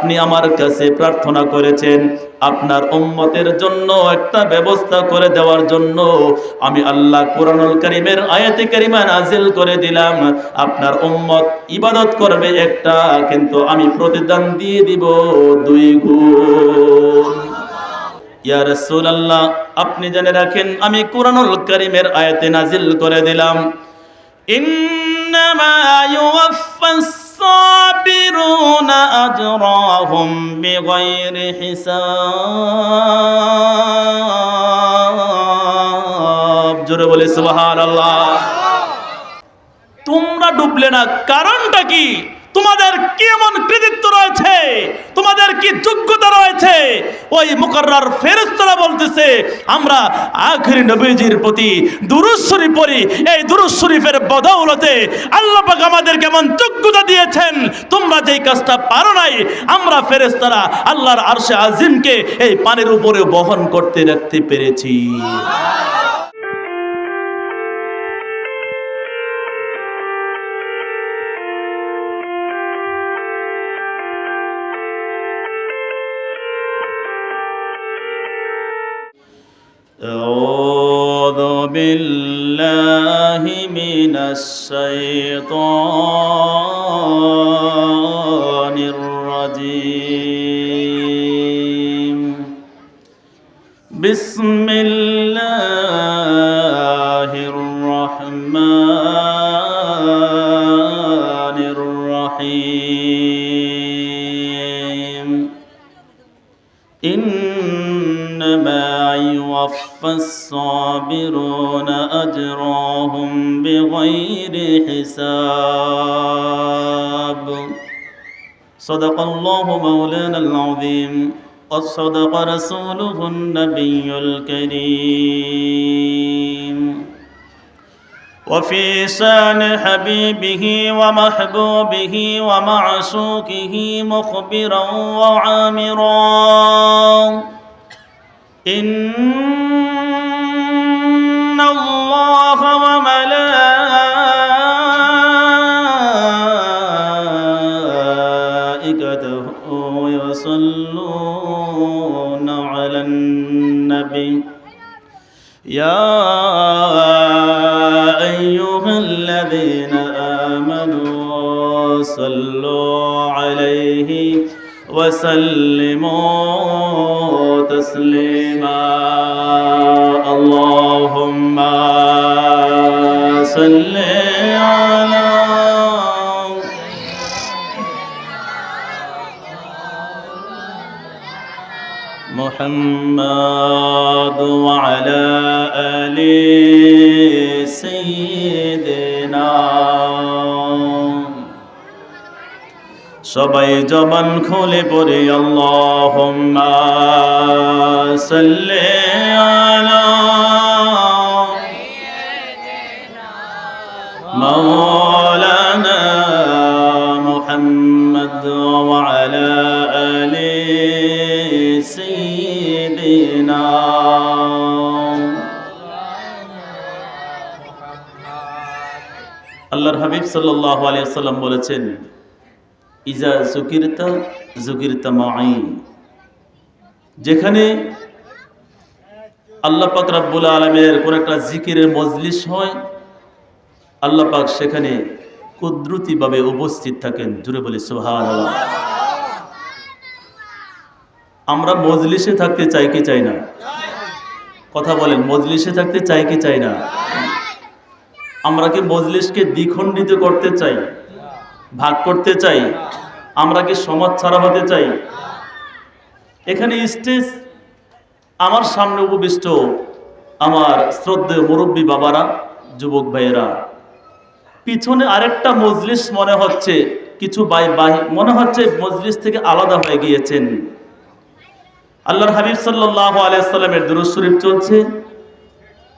আপনি আমার কাছে প্রার্থনা করেছেন আপনার উম্মতের জন্য একটা ব্যবস্থা করে দেওয়ার জন্য আমি আল্লাহ কোরআনুল কারীমের আয়াতে কারিমা নাযিল করে দিলাম। আপনার উম্মত ইবাদত করবে একটা, কিন্তু আমি প্রতিদান দিয়ে দিব 2 গুণ। ইয়া রাসূলুল্লাহ, আপনি জেনে রাখেন আমি কোরআনুল কারীমের আয়াতে নাযিল করে দিলাম, ইন্নামা ইউওয়াফফাস সাবিরুনা আজরাহুম বিগাইরি হিসাব। জোরে বলে সুবহানাল্লাহ। তোমরা ডুবলে না, কারণটা কি? তোমাদের কি এমন কৃতিত্ব রয়েছে, তোমাদের কি যোগ্যতা রয়েছে? ওই মুকাররার ফেরেশতারা বলতেছে আমরা আখিরি নবীজির প্রতি দুরূদ শরীফ পড়ি, এই দুরূদ শরীফের বদৌলতে আল্লাহ পাক আমাদের কেমন যোগ্যতা দিয়েছেন, তোমরা যেই কাজটা পারো নাই আমরা ফেরেশতারা আল্লাহর আরশে আজিমকে এই পানির উপরে বহন করতে রাখতে পেরেছি। أعوذ بالله من الشيطان الرجيم بسم الله الرحمن الرحيم إنما يوفى الصابرون أجرهم بغير حساب صدق الله مولانا العظيم وصدق رسوله النبي الكريم وفي شان حبيبه ومحبوبه ومعشوقه مخبرا وعامرا إن الله وملائكته يصلون على النبي يا أيها الذين آمنوا صلوا عليه وسلموا تسليما اللهم صل على محمد وعلى آل سيدنا সবাই জবান খুলে পড়ে আল্লাহুম্মা সাল্লি আলা মাওলানা মুহাম্মদ ওয়া আলা আলি সাইয়্যিদিনা। আল্লাহর হাবিব সাল্লাল্লাহু আলাইহি ওয়াসাল্লাম বলেছেন, ইজা যুকিরতা যুকিরতা মাই। যেখানে আল্লাহ পাক রব্বুল আলামিনের কোন একটা জিকিরের মজলিস হয়, আল্লাহ পাক সেখানে কুদরতিভাবে উপস্থিত থাকেন। জুড়ে বলি সুবহানাল্লাহ। আমরা মজলিসে থাকতে চাই কি চাই না? কথা বলেন, মজলিসে থাকতে চাই কি চাই না? আমরা কি মজলিসকে দ্বিখণ্ডিত করতে চাই, ভাগ করতে চাই? আমরা কি সমাজ ছাড়া হতে চাই? এখানে স্টেজ, আমার সামনে উপবিষ্ট আমার শ্রদ্ধেয় মুরব্বী বাবারা, যুবক ভাইয়েরা, পিছনে আরেকটা মজলিস মনে হচ্ছে, কিছু মনে হচ্ছে মজলিস থেকে আলাদা হয়ে গিয়েছেন। আল্লাহর হাবিব সাল্লাল্লাহু আলাইহি ওয়াসাল্লামের দুরূদ শরীফ চলছে।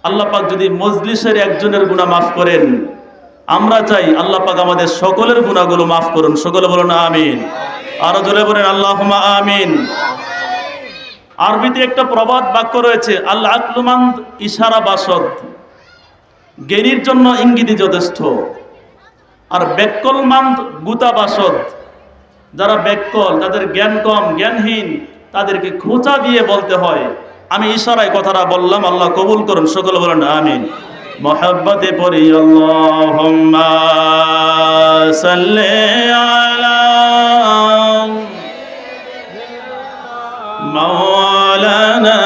আল্লাহ পাক যদি মজলিসের একজনের গুনাহ মাফ করেন, আমরা চাই আল্লাহ পাক আমাদের সকলের গুনাহগুলো মাফ করুন। সকলে বলুন আমিন। আরো জোরে বলেন আল্লাহুম্মা আমিন। আরবিতে একটা প্রবাদ বাক্য রয়েছে, আল আকলু মান ইশারা বাসদ। জ্ঞানীর জন্য ইঙ্গিতই যথেষ্ট। আর বেকল মান গুতা বাসদ। যারা ব্যাককল, তাদের জ্ঞান কম, জ্ঞানহীন, তাদেরকে খোঁচা দিয়ে বলতে হয়। আমি ইশারায় কথাটা বললাম, আল্লাহ কবুল করুন, সকলে বলেন আমিন। মহব্বতে পড়ি আল্লাহুম্মা সাল্লি আলা মাওলানা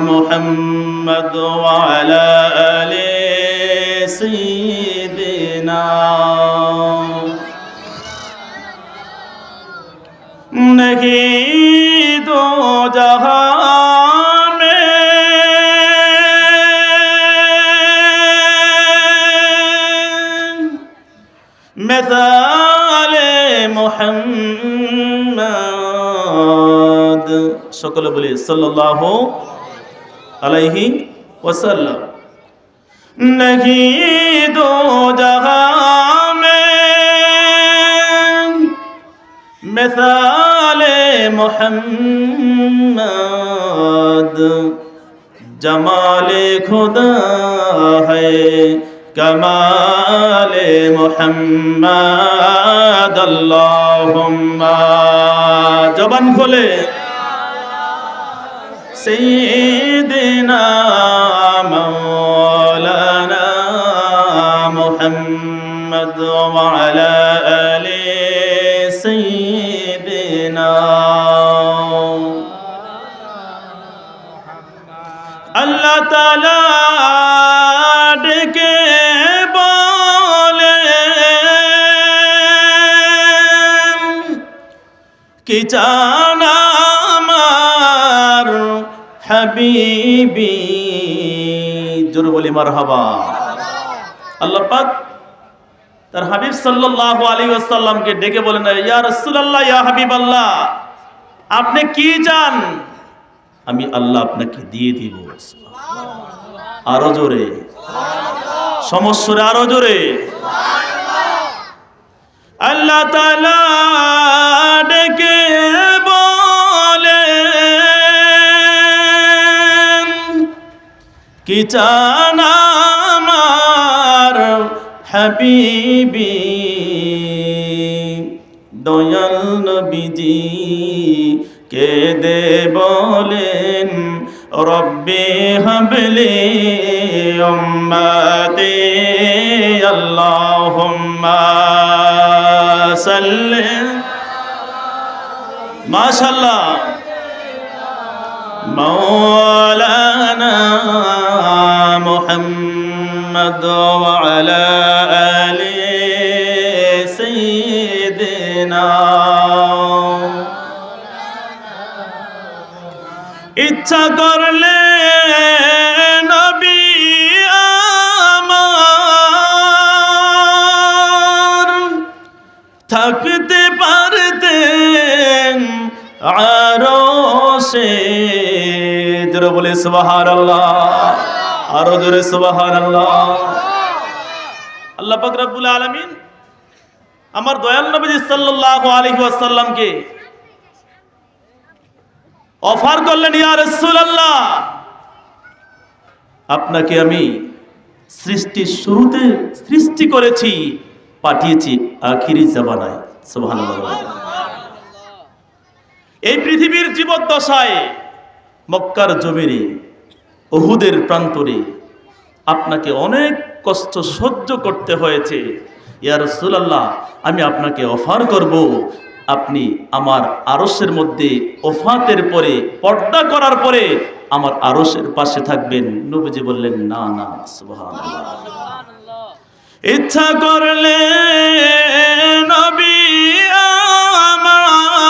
মুহাম্মদ ওয়া আলা আলি সাইয়্যিদিনা। नहीं दो जहां में मिसाल मुहम्मद, সকলে বলি সাল্লাল্লাহু আলাইহি ওয়াসাল্লাম। नहीं दो जहां में मिसाल मोहम्मद, जमाल खुदा है कमाल मोहम्मद। अल्लाहुम्मा, जबान खोले, सय्यिदिना मौलाना मुहम्मद व अला आलि सय्यिदिना। अल्लाह ताला डके बोले कि जाना আমার হাবিবি, জোরে বলি মারহাবা। আল্লাহ পাক তার হাবিব সাল্লাল্লাহু আলাইহি ওয়াসাল্লামকে ডেকে বলেন, ইয়া রাসূলুল্লাহ, ইয়া হাবিবাল্লাহ, আপনি কি চান আমি আল্লাহ আপনাকে দিয়ে দিব। আরো জোরে, সমস্যরে আরো জোরে। আল্লাহ তাআলা ডেকে বলেন কি চান আমার হাবিবি। দয়াল নবীজি কেঁদে বলেন, রব্বি হাবলি উম্মতি আল্লাহুম্মা সাল্লি। মাশাআল্লাহ, মাওলানা মুহাম্মদ ওয়া আলা আলি সাইয়্যিদিনা। ইচ্ছা করলে নবী আমার থাকতে পারতেন আরশে। জোরে বলে সুবহানাল্লাহ, আরো জোরে সুবহানাল্লাহ। আল্লাহ পাক রব্বুল আলামিন আমার দয়াল নবী সাল্লাল্লাহু আলাইহি ওয়াসাল্লামকে অফার করলেন, ইয়া রাসূলুল্লাহ, আপনাকে আমি সৃষ্টির শুরুতে সৃষ্টি করেছি, পাঠিয়েছি আখিরি জামানায়। সুবহানাল্লাহ। এই পৃথিবীর জীবদ্দশায় মক্কার জমিনে, উহুদের প্রান্তরে আপনাকে অনেক কষ্ট সহ্য করতে হয়েছে। ইয়া রাসূলুল্লাহ, আমি আপনাকে অফার করব, আপনি আমার আরশের মধ্যে ওফাতের পরে, পর্দা করার পরে আমার আরশের পাশে থাকবেন। নবীজি বললেন, না না। সুবহানাল্লাহ। ইচ্ছা করলে নবী আমার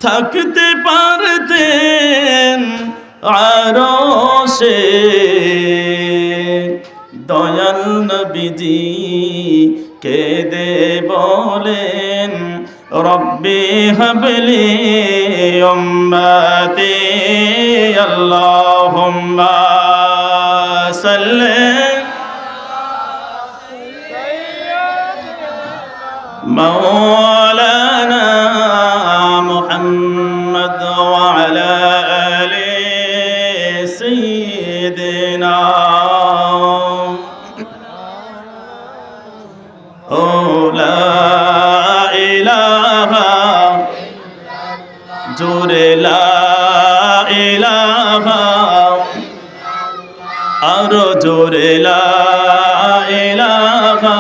থাকতে পারতেন আরশে। দয়াল নবীজি কেঁদে বলেন, রব্বি হাবলি উম্মতি আল্লাহুম্মা সাল্লি মাওলানা মুহাম্মদ ওয়া আলা আলি সাইয়্যিদিনা। ও আরো জোরে লা ইলাহা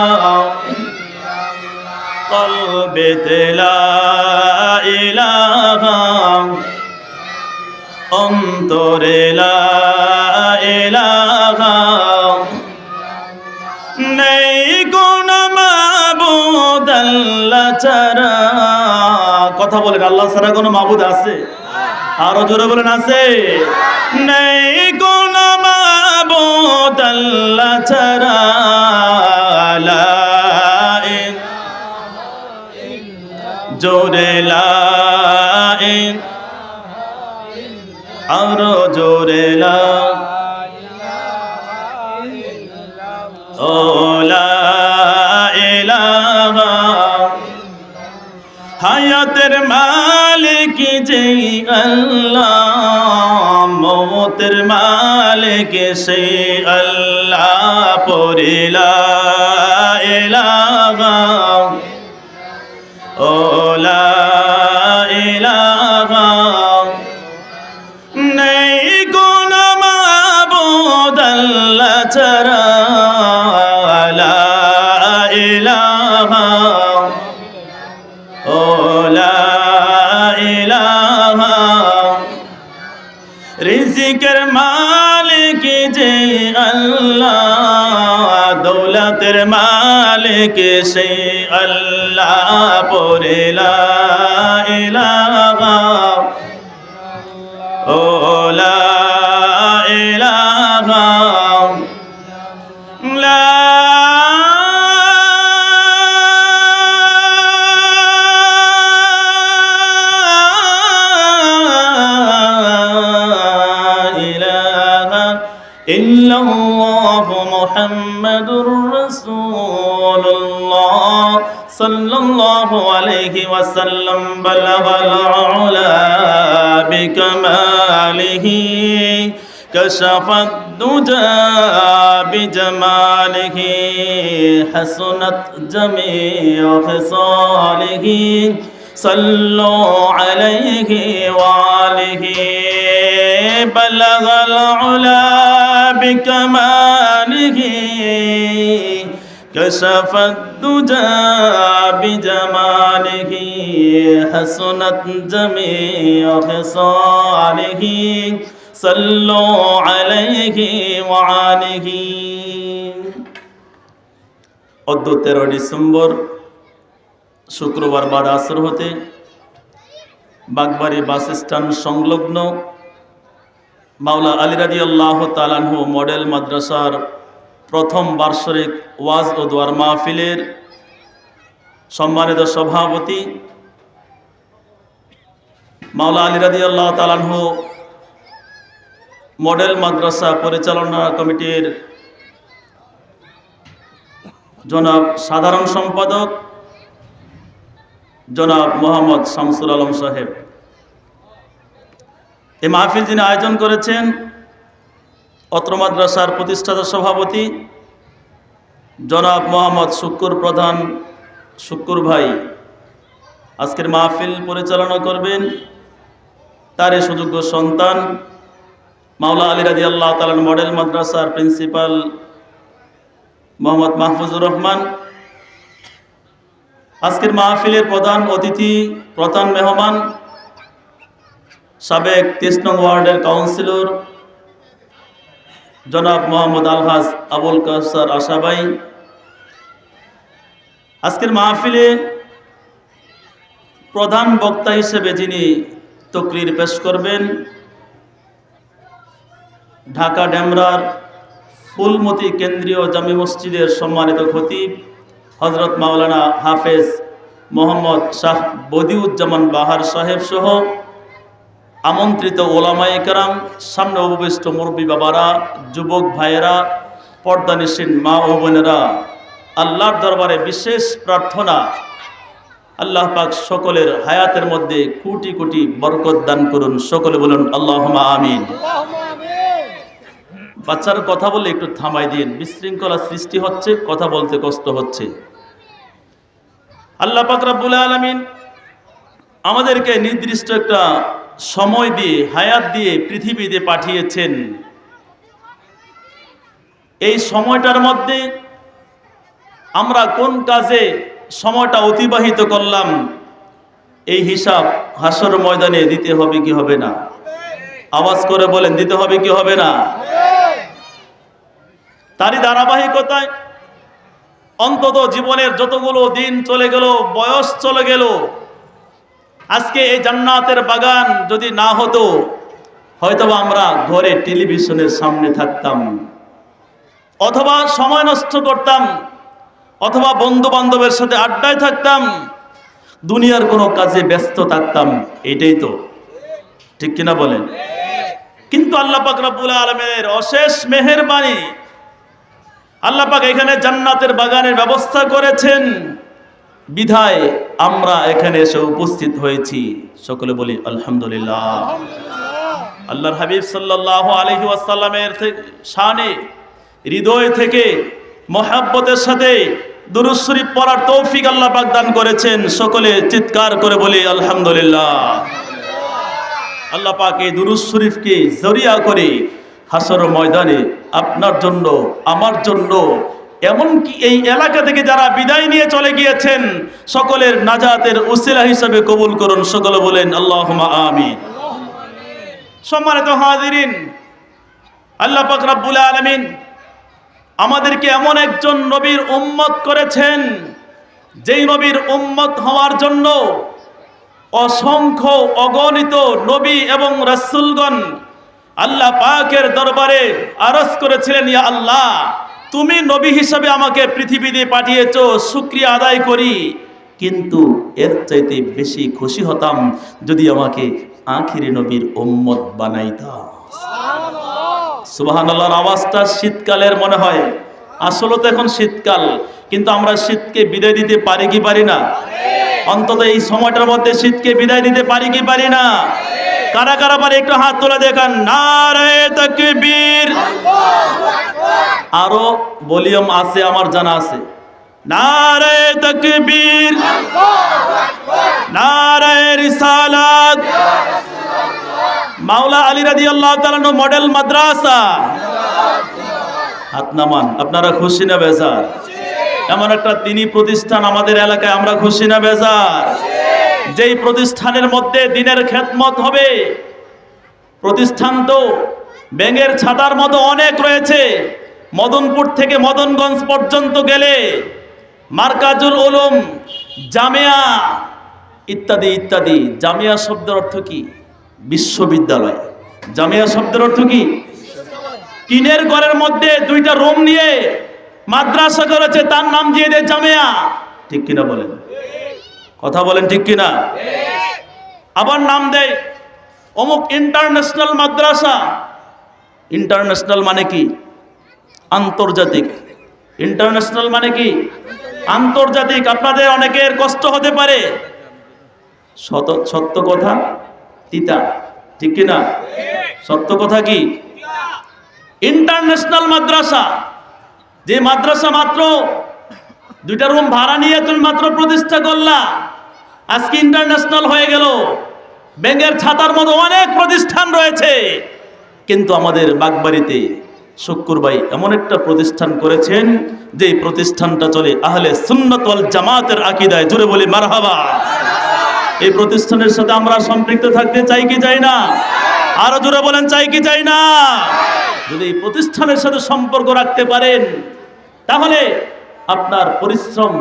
কলবেতে লা ইলাহা অন্তরে লা ইলাহা নেই কোন মাবুদ আল্লাহ ছাড়া। কথা বলেন, আল্লাহ ছাড়া কোন মাবুদ আছে? আরো জোরে বলেন, আছে? নেই কোন মাবুদ আল্লাহ ছাড়া। লা জোরে লা আরো জোরে লা ও লা ইলাহা হায়াতের মালিক যে আল্লাহ, মওতের মালিক সে আল্লাহ। পড়ে লা ইলাহা ও লা ইলাহা নেই কোন মাবুদ আল্লাহ ছাড়া। লা ইলাহা ও লা ইলাহা রিজিকের মালিক যে আল্লাহ, দৌলতের মালিক সে আল্লাহ। পড়ে লা ইলাহা ও লা ইলাহা লা ইলাহা ইল্লাল্লাহু মুহাম্মাদুর রাসূলুল্লাহ সাল্লাল্লাহু আলাইহি ওয়াসাল্লাম। বালাগাল উলা বিকামালিহি কাশাফাদ দুজা বিজামালিহি হাসনাত জামিউ খিসালিহি সাল্লু আলাইহি ওয়া আলিহি। বালাগাল উলা বিকামালিহি كشف الدجى بجماله حسنت جميع خصاله صلوا عليه وآله। অদ্য 13 ডিসেম্বর শুক্রবার বাদ আসর হতে বাগবাড়ি বাস স্ট্যান্ড সংলগ্ন মাওলা আলী রাদিয়াল্লাহু তাআলা আনহু মডেল মাদ্রাসার প্রথম বার্ষিক ওয়াজ ও দোয়ার মাহফিলের সম্মানিত সভাপতি মাওলা আলী রাদিয়াল্লাহু তাআলা আনহু মডেল মাদ্রাসা পরিচালনা কমিটির জনাব সাধারণ সম্পাদক জনাব মোহাম্মদ শামসুল আলম সাহেব, এই মাহফিল যিনি আয়োজন করেছেন অত্র মাদ্রাসার প্রতিষ্ঠাতা সভাপতি জনাব মোহাম্মদ শুক্কুর প্রধান শুক্কুর ভাই আজকের মাহফিল পরিচালনা করবেন। তার সুযোগ্য সন্তান মাওলা আলী রাদিয়াল্লাহু তাআলা মডেল মাদ্রাসার প্রিন্সিপাল মোহাম্মদ মাহফুজুর রহমান। আজকের মাহফিলের প্রধান অতিথি, প্রধান মেহমান সাবেক 23 নং ওয়ার্ডের কাউন্সিলর জনাব মোহাম্মদ আলহাজ আবুল কাউসার আশাবাই। আজকের মাহফিলে প্রধান বক্তা হিসেবে যিনি তকরির পেশ করবেন ঢাকা ডেমরার ফুলমতি কেন্দ্রীয় জামি মসজিদের সম্মানিত খতিব হযরত মাওলানা হাফেজ মোহাম্মদ শাহ বদিউজ্জামান বাহার সাহেব সহ আমন্ত্রিত ওলামায়ে কেরাম, সামনে উপবিষ্ট মুরব্বী বাবারা, যুবক ভাইয়েরা, পর্দানিশীন মা ও বোনেরা, আল্লাহর দরবারে বিশেষ প্রার্থনা আল্লাহ পাক সকলের হায়াতের মধ্যে কোটি কোটি বরকত দান করুন। সকলে বলুন আল্লাহুম্মা আমিন। বাচ্চারা কথা বলে একটু থামাই দিন, বিশৃঙ্খলা সৃষ্টি হচ্ছে, কথা বলতে কষ্ট হচ্ছে। আল্লাহ পাক রব্বুল আলামিন আমাদেরকে নির্দিষ্ট একটা সময় দিয়ে, হায়াত দিয়ে পৃথিবীতে পাঠিয়েছেন। এই সময়টার মধ্যে আমরা কোন কাজে সময়টা অতিবাহিত করলাম, এই হিসাব হাসর ময়দানে দিতে হবে কি হবে না? আওয়াজ করে বলেন, দিতে হবে কি হবে না? তারই ধারাবাহিকতায় অন্তত জীবনের যতগুলো দিন চলে গেল, বয়স চলে গেল, আজকে এই জান্নাতের বাগান যদি না হতো, হয়তোবা আমরা ঘরে টেলিভিশনের সামনে থাকতাম, অথবা সময় নষ্ট করতাম, অথবা বন্ধু বান্ধবের সাথে আড্ডায় থাকতাম, দুনিয়ার কোনো কাজে ব্যস্ত থাকতাম। এটাই তো, ঠিক কিনা বলেন? কিন্তু আল্লাহ পাক রব্বুল আলামিনের অশেষ মেহেরবানি, আল্লাহ পাক এখানে জান্নাতের বাগানের ব্যবস্থা করেছেন, বিধায় আমরা এখানে এসে উপস্থিত হয়েছি। সকলে বলি আলহামদুলিল্লাহ। আল্লাহর হাবিব সাল্লাল্লাহু আলাইহি ওয়াসাল্লামের শানে হৃদয় থেকে মহব্বতের সাথে দুরূদ শরীফ পড়ার তৌফিক আল্লাহ পাক দান করেছেন। সকলে চিৎকার করে বলি আলহামদুলিল্লাহ। আল্লাহ পাক এই দুরূদ শরীফকে জরিয়া করে হাসর ময়দানে আপনার জন্য, আমার জন্য, এমনকি এই এলাকা থেকে যারা বিদায় নিয়ে চলে গিয়েছেন, সকলের নাজাতের উসিলা হিসাবে কবুল করুন। সকলে বলেন আল্লাহুম্মা আমিন। সম্মানিত হাজিরিন, আল্লাহ পাক রব্বুল আলামিন আমাদেরকে এমন একজন নবীর উম্মত করেছেন, যেই নবীর উম্মত হওয়ার জন্য অসংখ্য অগণিত নবী এবং রাসূলগণ আল্লাহ পাকের দরবারে আরজ করেছিলেন, ইয়া আল্লাহ, তুমি নবী হিসাবে আমাকে পৃথিবীতে পাঠিয়েছো, শুকরিয়া আদায় করি, কিন্তু এর চাইতে বেশি খুশি হতাম যদি আমাকে আখিরি নবীর উম্মত বানাইতা। সুবহানাল্লাহর আওয়াজটা শীতকালের মনে হয়, আসলে তো এখন শীতকাল, কিন্তু আমরা শীতকে বিদায় দিতে পারি কি পারি না? অন্তত এই সময়টার মধ্যে শীতকে বিদায় দিতে পারি কি পারি না? কারা কারা পারে একটু হাত তুলে দেখান। নারে তাকবীর। আরো ভলিউম আছে, আমার জানা আছে। নারে তাকবীর, নারে রিসালাত। মাওলা আলী রাদিয়াল্লাহু তাআলা মডেল মাদ্রাসা। হাত নামান। আপনারা খুশি না বেজার? এমন একটা দিনী প্রতিষ্ঠান আমাদের এলাকায়, আমরা খুশি না বেজার? যেই প্রতিষ্ঠানের মধ্যে দিনের খেদমত হবে। প্রতিষ্ঠান তো ব্যাঙের ছাতার মতো অনেক রয়েছে। মদনপুর থেকে মদনগঞ্জ পর্যন্ত গেলে মার্কাজুল উলুম, জামিয়া ইত্যাদি ইত্যাদি। জামিয়া শব্দের অর্থ কি? বিশ্ববিদ্যালয়। জামিয়া শব্দের অর্থ কি? টিনের ঘরের মধ্যে দুইটা রুম নিয়ে মাদ্রাসা করেছে, তার নাম দিয়ে দেয় জামিয়া। ঠিক কিনা বলেন? কথা বলেন ঠিক কিনা? আবার নাম দেয় অমুক ইন্টারন্যাশনাল মাদ্রাসা। ইন্টারন্যাশনাল মানে কি? আন্তর্জাতিক। ইন্টারন্যাশনাল মানে কি? আন্তর্জাতিক। আপনাদের অনেকের কষ্ট হতে পারে, সত্য কথা তিতা, ঠিক কিনা? সত্য কথা কি? ইন্টারন্যাশনাল মাদ্রাসা, যে মাদ্রাসা মাত্র দুইটা রুম ভাড়া নিয়ে তুমি মাত্র প্রতিষ্ঠা করলা, আজকে ইন্টারন্যাশনাল হয়ে গেল। ব্যাঙের ছাতার মতো অনেক প্রতিষ্ঠান রয়েছে, কিন্তু আমাদের বাগবাড়িতে শুক্কুর ভাই এমন একটা প্রতিষ্ঠান করেছেন, যে প্রতিষ্ঠানটা চলে আহলে সুন্নাত ওয়াল জামাতের আকীদায়। জোরে বলি মারহাবা। এই প্রতিষ্ঠানের সাথে আমরা সম্পৃক্ত থাকতে চাই কি চাই না? আরো জোরে বলেন, চাই কি চাই না? যদি এই প্রতিষ্ঠানের সাথে সম্পর্ক রাখতে পারেন, তাহলে আপনার পরিশ্রম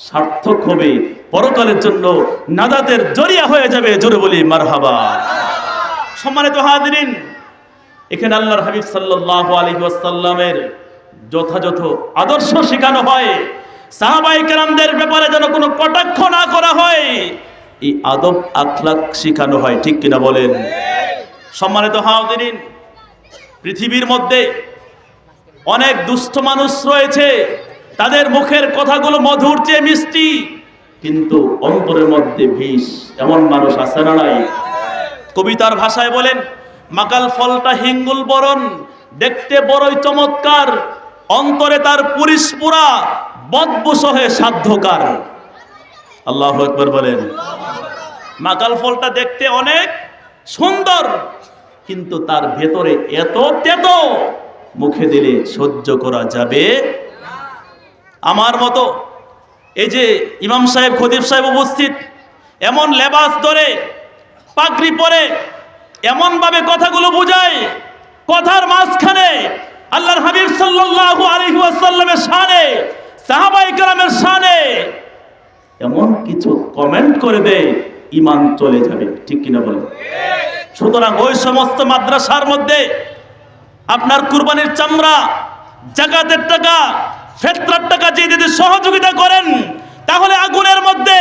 সার্থক হবে, পরকালের জন্য নাজাতের জরিয়া হয়ে যাবে। জোরে বলি মারহাবা। সম্মানিত হাজিরিন, এখানে আল্লাহর হাবিব সাল্লাল্লাহু আলাইহি ওয়াসাল্লামের যথাযথ আদর্শ শেখানো হয়। সাহাবায়ে কেরামদের ব্যাপারে যেন কোনো কটাক্ষ না করা হয়, এই আদব আখলাক শেখানো হয়। ঠিক কিনা বলেন? সম্মানিত হাজিরিন, পৃথিবীর মধ্যে অনেক দুষ্ট মানুষ রয়েছে, তাদের মুখের কথাগুলো মধুর চেয়ে মিষ্টি, কিন্তু অন্তরের মধ্যে বিষ। এমন মানুষ আছে না নাই? কবিতার ভাষায় বলেন, মাকাল ফলটা হিঙ্গুল বরণ, দেখতে বড়ই চমৎকার, অন্তরে তার পুরিশ পুরা, বদবু সহে সাধ্যকার। আল্লাহু আকবার বলেন। মাকাল ফলটা দেখতে অনেক সুন্দর, কিন্তু তার ভেতরে এত তেতো, মুখে দিলে সহ্য করা যাবে আমার মতো এই যে ইমাম সাহেব খতিব সাহেব উপস্থিত, এমন লেবাস ধরে পাগড়ি পরে এমন ভাবে কথাগুলো বোঝায়, কথার মাঝখানে আল্লাহর হাবিব সাল্লাল্লাহু আলাইহি ওয়াসাল্লামের শানে, সাহাবায়ে কেরামের শানে এমন কিছু কমেন্ট করে দেয়, ঈমান চলে যাবে। ঠিক কিনা বলেন? সুতরাং ওই সমস্ত মাদ্রাসার মধ্যে আপনার কুরবানির চামড়া, জাকাতের টাকা, ফিতরার টাকা দিয়ে যদি সহযোগিতা করেন, তাহলে আগুনের মধ্যে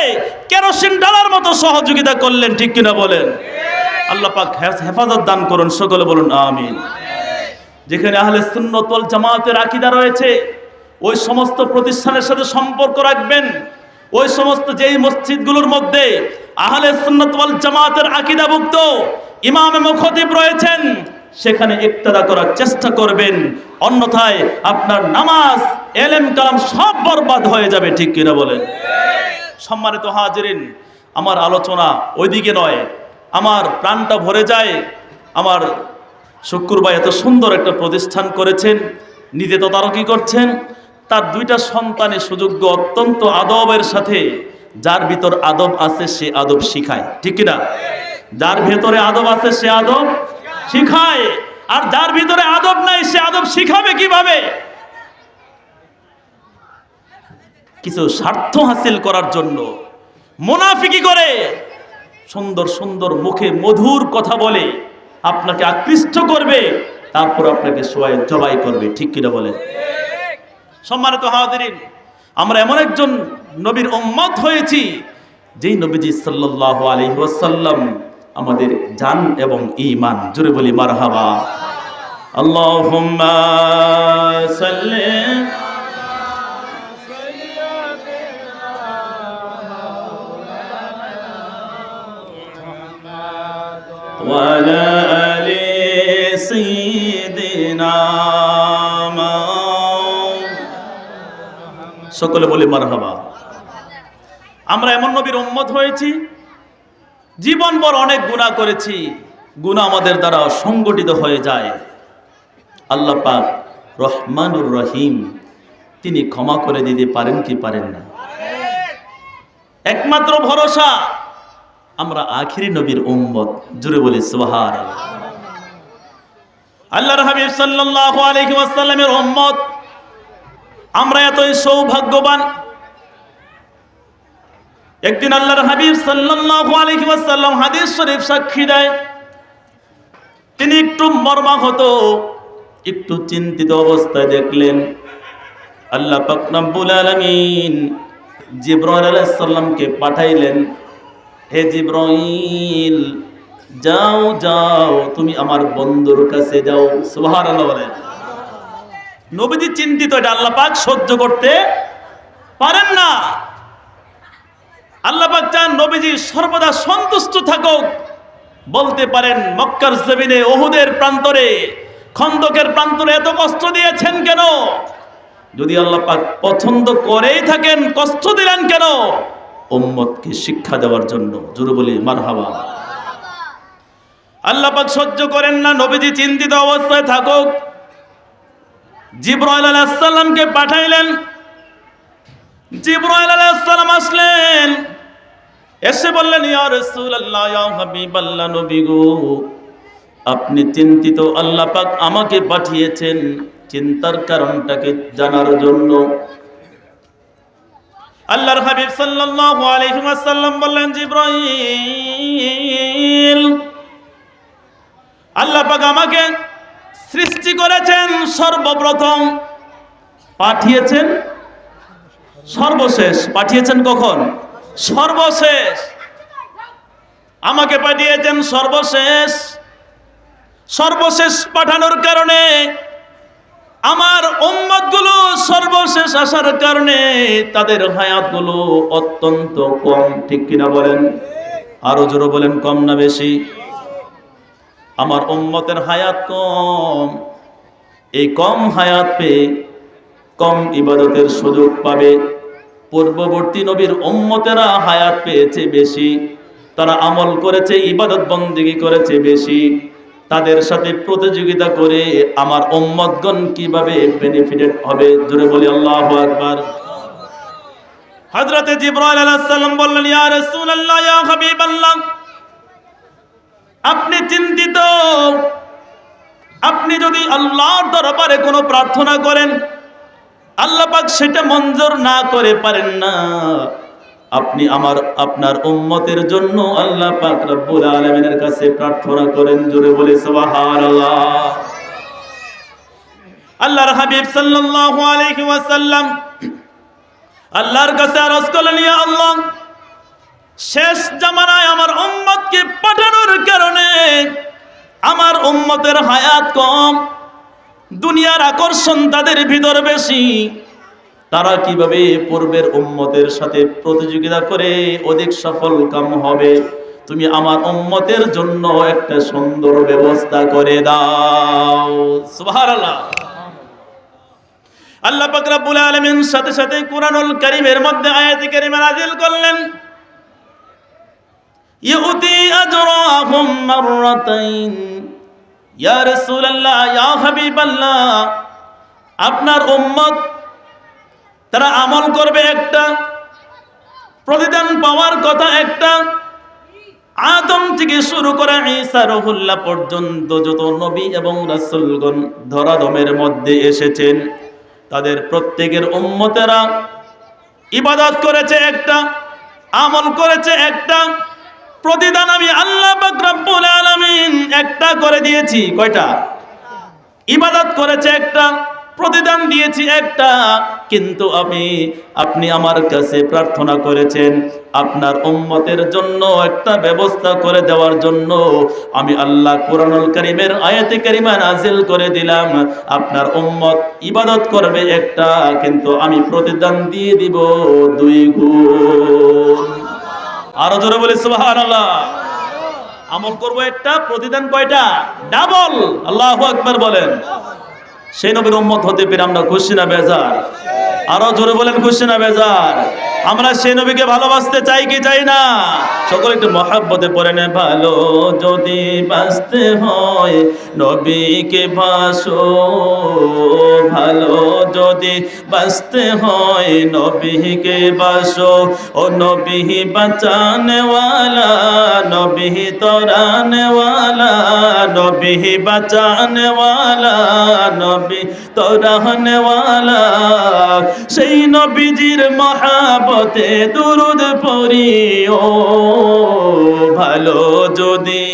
কেরোসিন ঢালার মতো সহযোগিতা করলেন। ঠিক কিনা বলেন? আল্লাহ পাক হেফাজত দান করুন, সকলে বলুন আমিন। যেখানে আহলে সুন্নাত ওয়াল জামাতের আকীদা রয়েছে, ওই সমস্ত প্রতিষ্ঠানের সাথে সম্পর্ক রাখবেন। ওই সমস্ত যেই মসজিদগুলোর মধ্যে আহলে সুন্নাত ওয়াল জামাতের আকীদাভুক্ত ইমাম এবং খতিব রয়েছেন, সেখানে ইক্তেদা করার চেষ্টা করবেন, অন্যথায় আপনার নামাজ, এলেম কালাম সব বরবাদ হয়ে যাবে। ঠিক কিনা বলেন? সম্মানিত হাজিরিন, আমার আলোচনা ওইদিকে নয়, আমার প্রাণটা ভরে যায়। আমার শুক্কুর ভাই এত সুন্দর একটা প্রতিষ্ঠান করেছেন, নিজে তদারকি করছেন, তার দুইটা সন্তানের সুযোগ্য অত্যন্ত আদবের সাথে, যার ভিতর আদব আছে সে আদব শিখায়। ঠিক কিনা? যার ভেতরে আদব আছে সে আদব শিখায়, আর যার ভিতরে আদব নাই সে আদব শিখাবে কিভাবে? কিছু স্বার্থ হাসিল করার জন্য মুনাফিকি করে সুন্দর সুন্দর মুখে মধুর কথা বলে আপনাকে আকৃষ্ট করবে, তারপর আপনাকে সোয়াই জবাই করবে। ঠিক কিনা বলে? সম্মানিত হাজিরিন, আমরা এমন একজন নবীর উম্মত হয়েছি, যেই নবীজি সাল্লাল্লাহু আলাইহি ওয়াসাল্লাম আমাদের জান এবং ঈমান। জোরে বলি মারহাবা। আল্লাহুম্মা সাল্লি ওয়া আলা আলি সাইয়্যিদিনা। সকলে বলি মারহাবা। আমরা এমন নবীর উম্মত হয়েছি, জীবনভর অনেক গুনাহ করেছি, গুনাহ আমাদের দ্বারা সংগঠিত হয়ে যায়। আল্লাহ পাক রহমানুর রহিম, তিনি ক্ষমা করে দিতে পারেন কি পারেন না? একমাত্র ভরসা আমরা আখিরি নবীর উম্মত। জোরে বলি সুবহানাল্লাহ। আল্লাহর হাবিব সাল্লাল্লাহু আলাইহি ওয়াসাল্লামের উম্মত আমরা এতই সৌভাগ্যবান। একদিন আল্লাহর হাবিব সাল্লাল্লাহু আলাইহি ওয়াসাল্লাম হাদিস শরীফ সাক্ষী দেয়, তিনি একটু মর্মাহত, একটু চিন্তিত অবস্থায় দেখলেন আল্লাহ পাক রব্বুল আলামিন জিবরাইল আলাইহিস সালামকে পাঠাইলেন, হে জিবরাইল, যাও যাও তুমি আমার বন্ধুর কাছে যাও। সুবহানাল্লাহ বলেন। নবীজি চিন্তিত, এটা আল্লাহ পাক সহ্য করতে পারেন না। আল্লাহ পাক চান নবীজি সর্বদা সন্তুষ্ট থাকুক। বলতে পারেন মক্কার জমিনে, উহুদের প্রান্তরে, খন্দকের প্রান্তরে এত কষ্ট দিয়েছেন কেন? যদি আল্লাহ পাক পছন্দ করেই থাকেন, কষ্ট দিলেন কেন? উম্মতকে শিক্ষা দেওয়ার জন্য। জোরে বলি মারহাবা। আল্লাহ পাক সহ্য করেন না নবীজি চিন্তিত অবস্থায় থাকুক। জিবরাইল আলাইহিস সালামকে পাঠাইলেন। জিবরাইল আলাইহিস সালাম আসলেন, এসে বললেন, ইয়া রাসূলুল্লাহ, ইয়া হাবিবাল্লাহ, নবী গো, আপনি চিন্তিত, আল্লাহ পাক আমাকে পাঠিয়েছেন চিন্তার কারণটাকে জানার জন্য। আল্লাহর হাবিব সাল্লাল্লাহু আলাইহি ওয়াসাল্লাম বললেন, জিবরাইল, আল্লাহ পাক আমাকে সৃষ্টি করেছেন সর্বপ্রথম, পাঠিয়েছেন সর্বশেষ। পাঠিয়েছেন কখন? সর্বশেষ। আমাকে পাঠিয়েছেন সর্বশেষ। সর্বশেষ পাঠানোর কারণে আমার উম্মতগুলো সর্বশেষ আসার কারণে তাদের হায়াতগুলো অত্যন্ত কম। ঠিক কিনা বলেন? আরো জোরে বলেন, কম না বেশি? আমার উম্মতের হায়াত কম। এই কম হায়াত পেয়ে কম ইবাদতের সুযোগ পাবে। পূর্ববর্তী নবীর উম্মতেরা হায়াত পেয়েছে বেশি, তারা আমল করেছে, ইবাদত বন্দেগী করেছে বেশি। তাদের সাথে প্রতিযোগিতা করে আমার উম্মতগণ কিভাবে বেনিফিটেড হবে, জোরে বলি আল্লাহু আকবার। হযরতে জিবরাইল আলাইহিস সালাম বললেন, ইয়া রাসূলুল্লাহ, ইয়া হাবিবাল্লাহ, আপনি চিন্তিত, আপনি যদি আল্লাহর দরবারে কোনো প্রার্থনা করেন আল্লাহ পাক সেটা মঞ্জুর না করে পারেন না, আপনি আপনার উম্মতের জন্য আল্লাহ পাক রব্বুল আলামিনের কাছে প্রার্থনা করেন, জোরে বলে সুবহানাল্লাহ। আল্লাহর হাবিব সাল্লাল্লাহু আলাইহি ওয়াসাল্লাম আল্লাহর কাছে আরজ করলেন, ইয়া আল্লাহ, শেষ জামানায় আমার উম্মতকে পাঠানোর কারণে আমার উম্মতের হায়াত কম, দুনিয়ার আকর্ষণ তাদের ভিতর বেশি, তারা কিভাবে পূর্বের উম্মতের সাথে প্রতিযোগিতা করে অধিক সফল কাম হবে, তুমি আমার উম্মতের জন্য একটা সুন্দর ব্যবস্থা করে দাও। সুবহানাল্লাহ। আল্লাহ পাক রব্বুল আলামিন সাথে সাথে কুরআনুল কারীমের মধ্যে আয়াতে কারীমা নাযিল করলেন, ইউতি আজরাহুম মাররাতাইন, ইয়া রাসূলুল্লাহ, ইয়া হাবিবাল্লাহ, আপনার উম্মত তারা আমল করবে একটা, প্রতিদান পাওয়ার কথা একটা। আদম থেকে শুরু করে ঈসা রুহুল্লাহ পর্যন্ত যত নবী এবং রাসূলগণ ধরাধমের মধ্যে এসেছেন, তাদের প্রত্যেকের উম্মতেরা ইবাদত করেছে একটা, আমল করেছে একটা, প্রতিদান আমি আল্লাহ পাক রব্বুল আলামিন একটা করে দিয়েছি। কয়টা? ইবাদত করেছে একটা, প্রতিদান দিয়েছি একটা, কিন্তু আপনি আমার কাছে প্রার্থনা করেছেন আপনার উম্মতের জন্য একটা ব্যবস্থা করে দেওয়ার জন্য। আমি আল্লাহ কুরআনুল কারীমের আয়াতে কারিমা নাযিল করে দিলাম, আপনার উম্মত ইবাদত করবে একটা, কিন্তু আমি প্রতিদান দিয়ে দিব 2 গুণ। আরো জোরে বলি সুবহানাল্লাহ। আমল করব একটা, প্রতিদান কয়টা? ডাবল। আল্লাহু আকবার বলেন। সেই নবীর উম্মত হতে পেরে আমরা খুশি না বেজার? আরো জোরে বলেন, খুশি না বেজার? আমরা সেই নবীকে ভালোবাসতে চাই কি চাই না? সকলে একটু মহব্বতে পড়েন, ভালো যদি বাঁচতে হয় নবীকে বাসো, ভালো যদি বাঁচতে হয় নবীকে বাসো, ও নবী বাঁচানেওয়ালা, নবী তরানেওয়ালা, নবী বাঁচানেওয়ালা, নবী তরানেওয়ালা, সেই নবীজির মহাবতে দুরুদ পড়িও, ভালো যদি।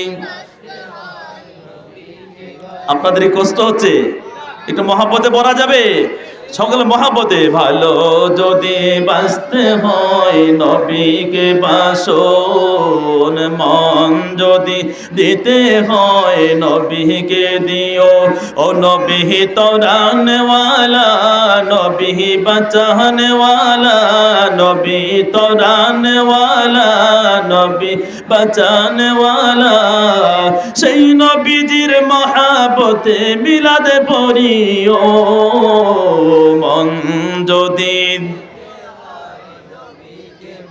আপনাদের কষ্ট হচ্ছে, একটু মহাব্বতে পড়া যাবে? সকলে মহাব্বতে, ভালো যদি বাঁচতে হয় নবীকে বাসন, মন যদি দিতে হয় নবীকে দিও, ও নবী তরানেওয়ালা, নবী বাঁচানেওয়ালা, নবী তরানেওয়ালা, নবী বাঁচানেওয়ালা, সেই নবীজির মহাবতে মিলাদে পড়িও, মন যদি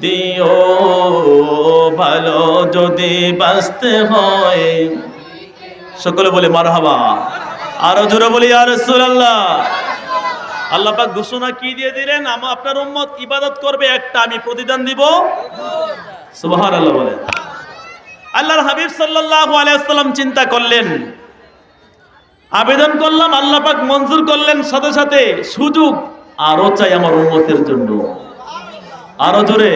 দিও, ভালো যদি বাঁচতে হয়। সকলে বলে মারহাবা। আরো জোরে বলি ইয়া রাসূলুল্লাহ। আল্লাহ পাক ঘোষণা কি দিয়ে দিলেন? আপনার উম্মত ইবাদত করবে একটা, আমি প্রতিদান দিব। সুবহানাল্লাহ বলেন। আল্লাহর হাবিব সাল্লাল্লাহু আলাইহি ওয়াসাল্লাম চিন্তা করলেন, আবেদন করলাম, আল্লাহ পাক মঞ্জুর করলেন, সাথে সাথে সুযোগ আরো চাই আমার উম্মতের জন্য। আরো জোরে।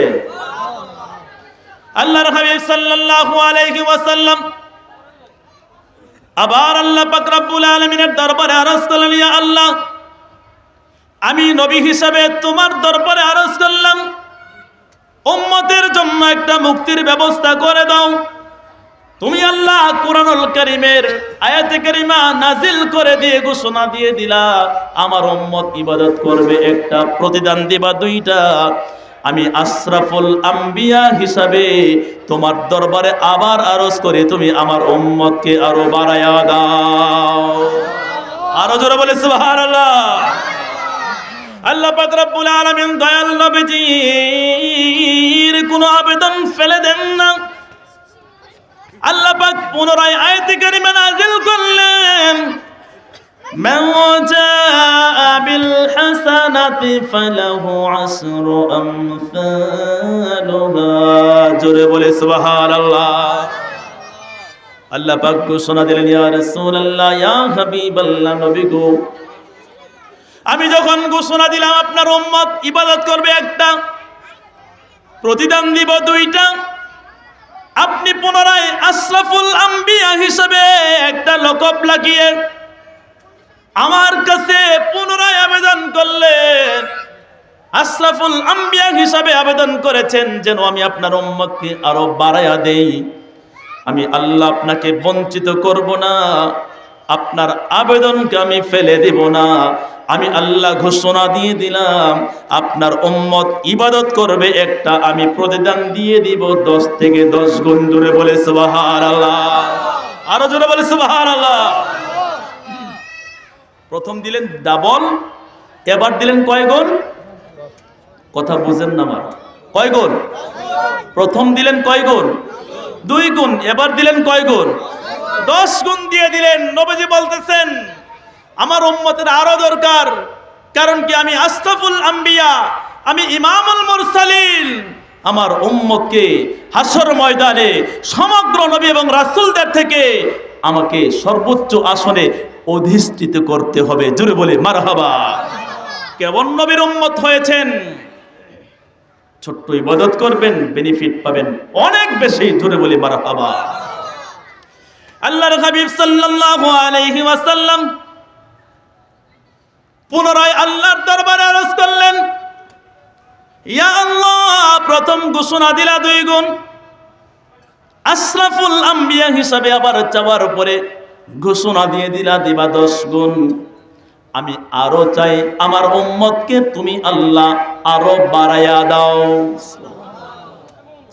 আল্লাহর হাবিব সাল্লাল্লাহু আলাইহি ওয়াসাল্লাম আবার আল্লাহ পাক রব্বুল আলামিনের দরবারে আরজ করলেন, ইয়া আল্লাহ, আমি নবী হিসাবে তোমার দরবারে আরজ করলাম, উম্মতের জন্য একটা মুক্তির ব্যবস্থা করে দাও। তুমি আল্লাহ কুরআনুল কারীমের আয়াতে কারিমা নাজিল করে দিয়ে ঘোষণা দিয়ে দিলা, আমার উম্মত ইবাদত করবে একটা, প্রতিদান দিবা 2টা। আমি আশরাফুল আম্বিয়া হিসাবে তোমার দরবারে আবার আরজ করে তুমি আমার উম্মতকে আরো বাড়ায়া দাও। আরো জোরে বলে সুবহানাল্লাহ। আল্লাহ পাক রব্বুল আলামিন দয়াল নবীজির কোনো আবেদন ফেলে দেন না। আল্লাহ পাক পুনরায় আয়াতে কারিমা নাযিল করলেন, মান জাআ বিল হাসানাতি ফালাহু আশরু আমসালুহা। জোরে বলে সুবহানাল্লাহ। আল্লাহ পাক ঘোষণা দিলেন, ইয়া রাসূলুল্লাহ, ইয়া হাবিবাল্লাহ, নবী গো, আমি যখন ঘোষণা দিলাম আপনার উম্মত ইবাদত করবে একটা, প্রতিদান দিব দুইটা, আপনি পুনরায় আশরাফুল আম্বিয়া হিসেবে একটা লকব লাগিয়ে আমার কাছে পুনরায় আবেদন করলেন। আশরাফুল আম্বিয়া হিসাবে আবেদন করেছেন যেন আমি আপনার উম্মতকে আরো বাড়ায়া দেই। আমি আল্লাহ আপনাকে বঞ্চিত করব না, আপনার আবেদনকে আমি ফেলে দেব না। আমি আল্লাহ ঘোষণা দিয়ে দিলাম, আপনার উম্মত ইবাদত করবে একটা, আমি প্রতিদান দিয়ে দিব 10 থেকে 10 গুণ। জোরে বলে সুবহানাল্লাহ, আরো জোরে বলে সুবহানাল্লাহ। প্রথম দিলেন ডাবল, এবার দিলেন কয় গুণ? কথা বুঝেন না আমার, কয় গুণ? প্রথম দিলেন কয় গুণ? 2 গুণ। এবার দিলেন কয় গুণ? 10 গুণ দিয়ে দিলেন। নবীজি বলতেছেন আমার উম্মতের আরো দরকার, কারণ কি আমি আশরাফুল আম্বিয়া, আমি ইমামুল মুরসালিন। আমার উম্মতকে হাসর ময়দানে সমগ্র নবী এবং রাসূলদের থেকে আমাকে সর্বোচ্চ আসনে অধিষ্ঠিত করতে হবে। জোরে বলে মারহাবা। কেমন নবীর উম্মত হয়েছেন? ছোট্ট ইবাদত করবেন, বেনিফিট পাবেন অনেক বেশি। জোরে বলে মারহাবা। আল্লাহর হাবিব সাল্লাল্লাহু আলাইহি ওয়াসাল্লাম পুনরায় আল্লাহর দরবারে আরজ করলেন, ইয়া আল্লাহ, প্রথম ঘোষণা দিলা 2 গুণ, আশরাফুল আম্বিয়া হিসাবে আবার চাওয়ার পরে ঘোষণা দিয়ে দিবা 10 গুণ। আমি আরো চাই আমার উম্মতকে তুমি আল্লাহ আরো বাড়ায়া দাও।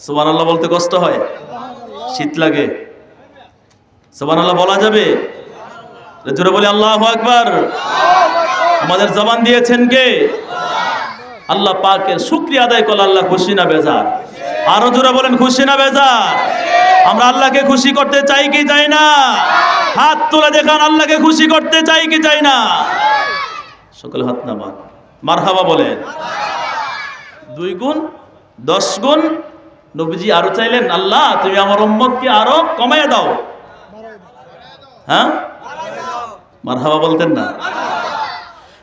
সুবহানাল্লাহ বলতে কষ্ট হয়, শীত লাগে। সুবহানাল্লাহ বলা যাবে? জোরে বলে আল্লাহু আকবার। আমাদের জবান দিয়েছেন কে? আল্লাহ পাকের শুকরিয়া আদায় করলে আল্লাহ খুশি না বেজার? আরো জোরে বলেন, খুশি না বেজার? আমরা আল্লাহকে খুশি করতে চাই কি চাই না? হাত তুলে দেখান, আল্লাহকে খুশি করতে চাই কি চাই না? সকল হাত নামান, মারহাবা বলেন। 2 গুণ, 10 গুণ। নবীজি আরো চাইলেন, আল্লাহ তুমি আমার উম্মতকে আরো কমাইয়া দাও। হ্যাঁ, মারহাবা বলতেন না?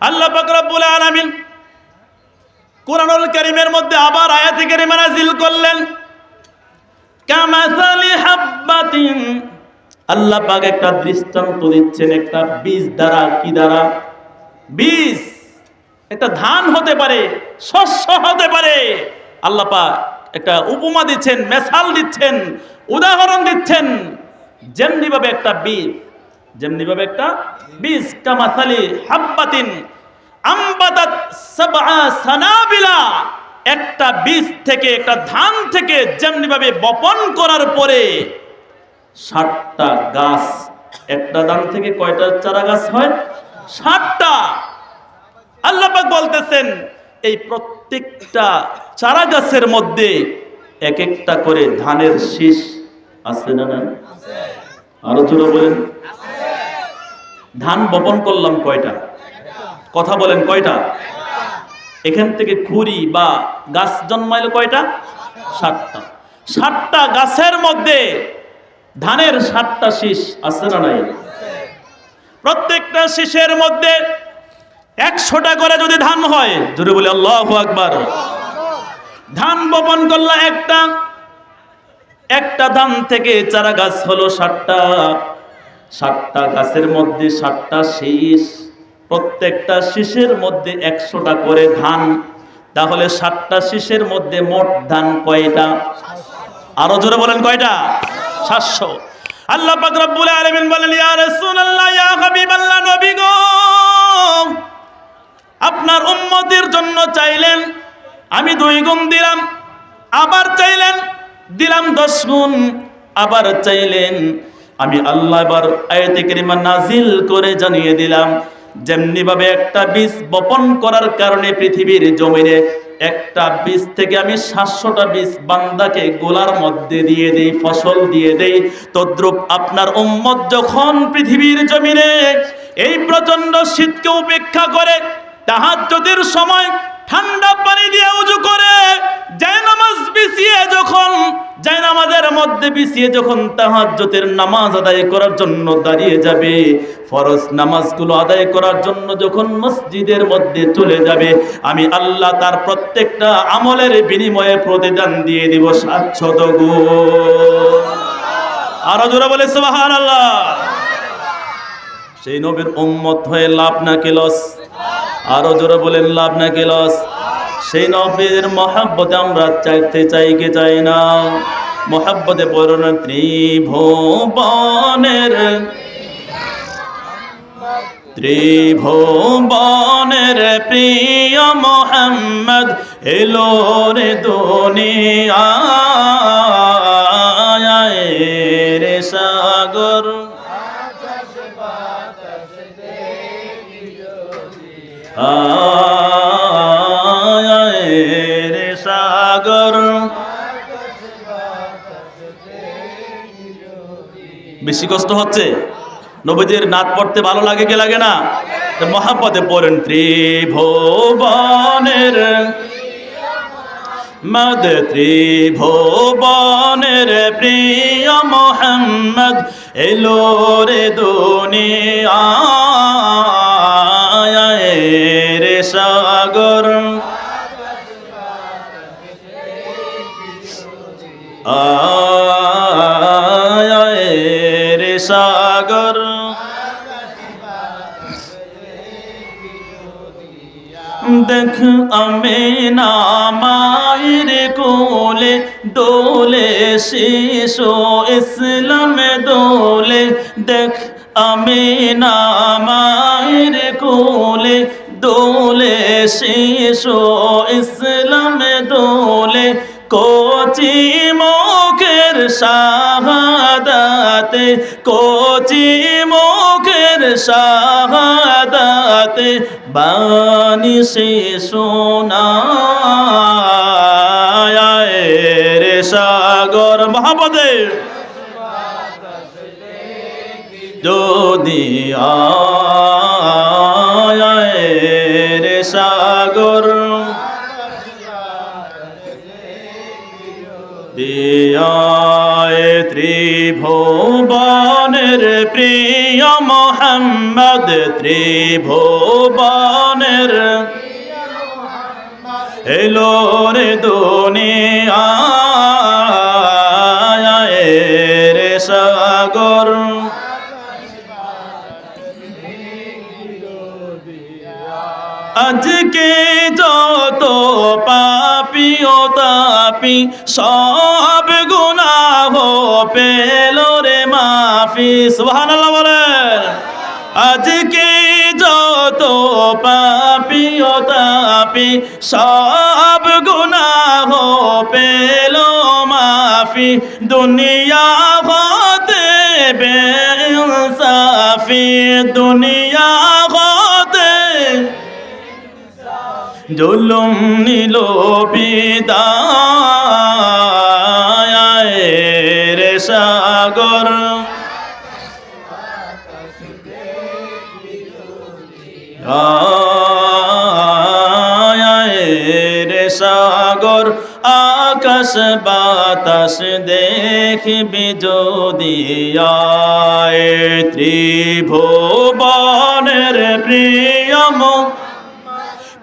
আল্লাহ পাক রব্বুল আলামিন কুরআনুল কারীমের মধ্যে আবার আয়াতে কারিমা নাযিল করলেন, কামাসালি হাব্বাতিন। আল্লাহ পাক একটা দৃষ্টান্ত দিচ্ছেন একটা বীজ দ্বারা। কি দ্বারা? বীজ। একটা ধান হতে পারে, শস্য হতে পারে। আল্লাহ পাক একটা উপমা দিচ্ছেন, মেসাল দিচ্ছেন, উদাহরণ দিচ্ছেন। যেমনি ভাবে একটা বীজ, যেমনি ভাবে একটা বীজ, কামাসালি হাব্বাতিন আমবাতাত সাবআ সানাবিলা। একটা বীজ থেকে, একটা ধান থেকে যেমনি ভাবে বপন করার পরে 60টা গাছ, একটা ধান থেকে কয়টা চারা গাছ হয়? 60টা। আল্লাহ পাক বলতেছেন এই প্রত্যেকটা চারা গাছের মধ্যে এক একটা করে ধানের শীষ আছে না? নাই? আরো জোরে বলেন। ধান বপন করলাম কয়টা? কথা বলেন, কয়টা? এখান থেকে খুরি বা গাছ জন্মাইলো কয়টা? 7টা। 7টা গাছের মধ্যে ধানের 7টা শীষ আছে না নাই? প্রত্যেকটা শীষের মধ্যে 100টা করে যদি ধান হয়, জোরে বলে আল্লাহু আকবার। ধান বপন করলা একটা ধান থেকে চারা গাছ হলো 7টা। 7টা গাছের মধ্যে 7টা শীষ, প্রত্যেকটা শীষের মধ্যে 100টা করে ধান। তাহলে 7টা শীষের মধ্যে মোট ধান কয়টা? আরো জোরে বলেন, কয়টা? 700। আল্লাহ পাক রব্বুল আলামিন বলেন, ইয়া রাসূলুল্লাহ, ইয়া হাবিবাল্লাহ, নবী গো, আপনার উম্মতের জন্য চাইলেন আমি 2 গুণ দিলাম, আবার চাইলেন দিলাম 10 গুণ, আবার চাইলেন আমি আল্লাহ এবার আয়াতে কারিমা নাজিল করে জানিয়ে দিলাম, যেমনি ভাবে একটা বীজ বপন করার কারণে পৃথিবীর জমিনে একটা বীজ থেকে আমি 700টা বীজ বান্দাকে গোলার মধ্যে দিয়ে দেই, ফসল দিয়ে দেই। তদ্রূপ আপনার উম্মত যখন পৃথিবীর জমিনে এই প্রচন্ড শীতকে উপেক্ষা করে তাহাজ্জুদের সময় ঠান্ডা পানি দিয়ে ওযু করে জায়নামাজ বিছিয়ে যখন জায়নামাজের মধ্যে বিছিয়ে যখন তাহাজ্জুদের নামাজ আদায় করার জন্য দাঁড়িয়ে যাবে, ফরজ নামাজগুলো আদায় করার জন্য যখন মসজিদের মধ্যে চলে যাবে, আমি আল্লাহ তার প্রত্যেকটা আমলের বিনিময়ে প্রতিদান দিয়ে দিব 700 গুণ। আরো জোরে বলে সুবহানাল্লাহ। সেই নবীর উম্মত হয়ে লাভ নাকি লস? আরো জোরে বলেন লাভ নাকি লস? সেই নবীর মহব্বতে আমরা চাইতে চাই কি চাই না? মহব্বতে পড়ুন ত্রিভুবনের প্রিয় মোহাম্মদ এলো রে দুনিয়ায় রে সাগর রে সাগর। বেশি কষ্ট হচ্ছে? নবীজির নাত পড়তে ভালো লাগে কি লাগে না? মহব্বতে পড়েন ত্রিভুবনের মদ ত্রিভুবনের প্রিয় মোহাম্মদ এলো রে দুনিয়ায় রে সাগর রে সাগর। দেখ আমিনা মায়ের কোলে দোলে শিশু ইসলাম দোলে। দেখ আমিনা মায়ের কোলে দোলে শিশু ইসলাম দোলে। কোচি মুখের শাহাদাতে কোচি মুখের শাহাদাতে বাণী সে শোনায় রে সাগর। মহাপদে যদি আয় রে সাগর দিয়ায় ত্রিভুবনের প্রিয় মোহাম্মদ ত্রিভুবনের এলো রে দুনিয়ায় রে সাগর। আজকে যত পাপী ও তাপী সব গুনাহ পেল রে মাফি। সুবহানাল্লাহ বলেন। আজকে যত পাপী ও তাপী সব গুনাহ পেল মাফি। দুনিয়া হতে বেইনসাফি দুনিয়া হতে জুলুম নিল বিদায় রে সাগর। রে সাগর আকাশ বাতাস দেখবি যদি আয় ত্রিভুবনের প্রিয়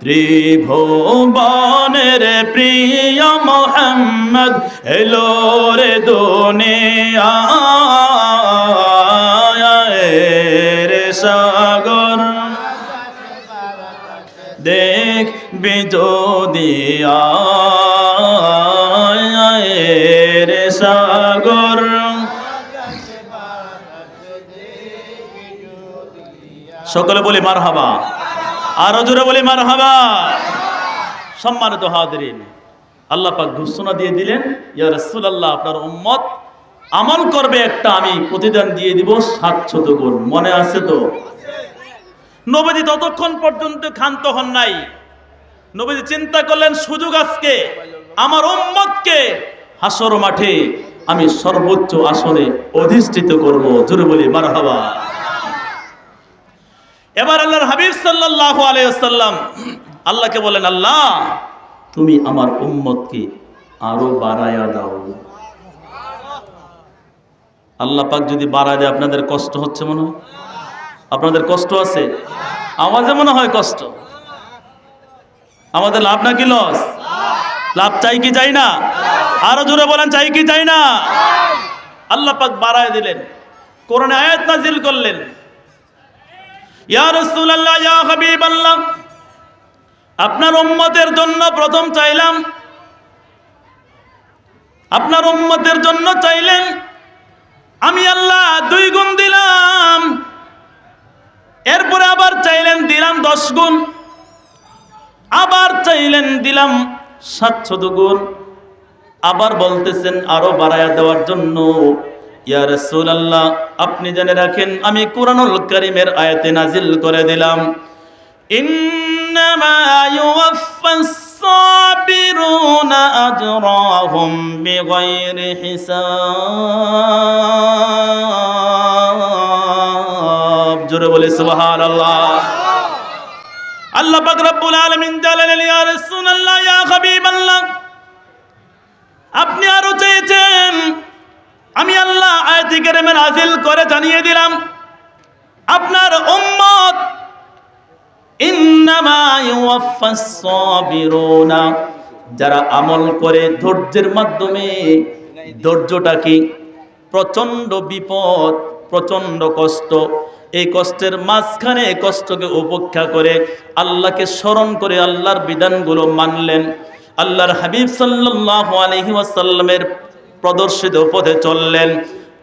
ত্রিভুবনের প্রিয় মোহাম্মদ এলো রে দুনিয়ায় রে সাগর। দেখবি যদি আয় রে সাগর। সকলে বলি মারহাবা। আরো জোরে বলি মারহাবা। সম্মানিত হাজিরিন, আল্লাহ পাক ঘোষণা দিয়ে দিলেন, ইয়া রাসূলুল্লাহ আপনার উম্মত আমল করবে একটা, আমি প্রতিদান দিয়ে দিব 700 গুণ। মনে আছে তো? নবীজি ততক্ষণ পর্যন্ত ক্ষান্ত হন নাই। নবীজি চিন্তা করলেন সুযোগ আজকে আমার উম্মতকে হাসর মাঠে আমি সর্বোচ্চ আসনে অধিষ্ঠিত করব। জোরে বলি মারহাবা। এবার আল্লাহর হাবিব সাল্লাল্লাহু আলাইহি ওয়াসাল্লাম আল্লাহকে বলেন, আল্লাহ তুমি আমার উম্মতকে আরো বাড়ায়া দাও। আল্লাহ পাক যদি বাড়ায় দেয় আপনাদের কষ্ট হচ্ছে মনে হয়? আপনাদের কষ্ট আছে? আওয়াজে মনে হয় কষ্ট। আমাদের লাভ নাকি লস? লাভ চাই কি চাই না? আরো জোরে বলেন, চাই কি চাই না? আল্লাহ পাক বাড়ায় দিলেন, কোরআনে আয়াত নাজিল করলেন, ইয়া রাসূলুল্লাহ ইয়া হাবিবাল্লাহ, আপনার উম্মতের জন্য প্রথম চাইলাম, আপনার উম্মতের জন্য চাইলেন, আমি আল্লাহ 2 গুণ দিলাম। এরপরে আবার চাইলেন, দিলাম 10 গুণ। আবার চাইলেন, দিলাম 700 গুণ। আবার বলতেছেন আরো বাড়ায়া দেওয়ার জন্য। ইয়া রাসূলুল্লাহ, আপনি জেনে রাখেন আমি কুরআনুল কারীমের আয়াতে নাজিল করে দিলাম, ইন্নামা ইউওয়াফাস সাবিরুনা আজরাহুম বিগাইরি হিসাব। জোরে বলে সুবহানাল্লাহ। আল্লাহ পাক রব্বুল আলামিন জালালেন, ইয়া রাসূলুল্লাহ ইয়া হাবিবাল্লাহ, আপনি আরো চেয়েছেন, আমি আল্লাহ আয়াতে কারিমে নাজিল করে জানিয়ে দিলাম, আপনার উম্মত ইন্নামা ইউওয়াফাস সাবিরুনা, যারা আমল করে ধৈর্যের মাধ্যমে। ধৈর্যটা কি? প্রচন্ড বিপদ, প্রচন্ড কষ্ট, এই কষ্টের মাঝখানে কষ্টকে উপেক্ষা করে আল্লাহকে স্মরণ করে আল্লাহর বিধানগুলো মানলেন, আল্লাহর হাবিব সাল্লাল্লাহু আলাইহি ওয়াসাল্লামের প্রদর্শিত পথে চললেন।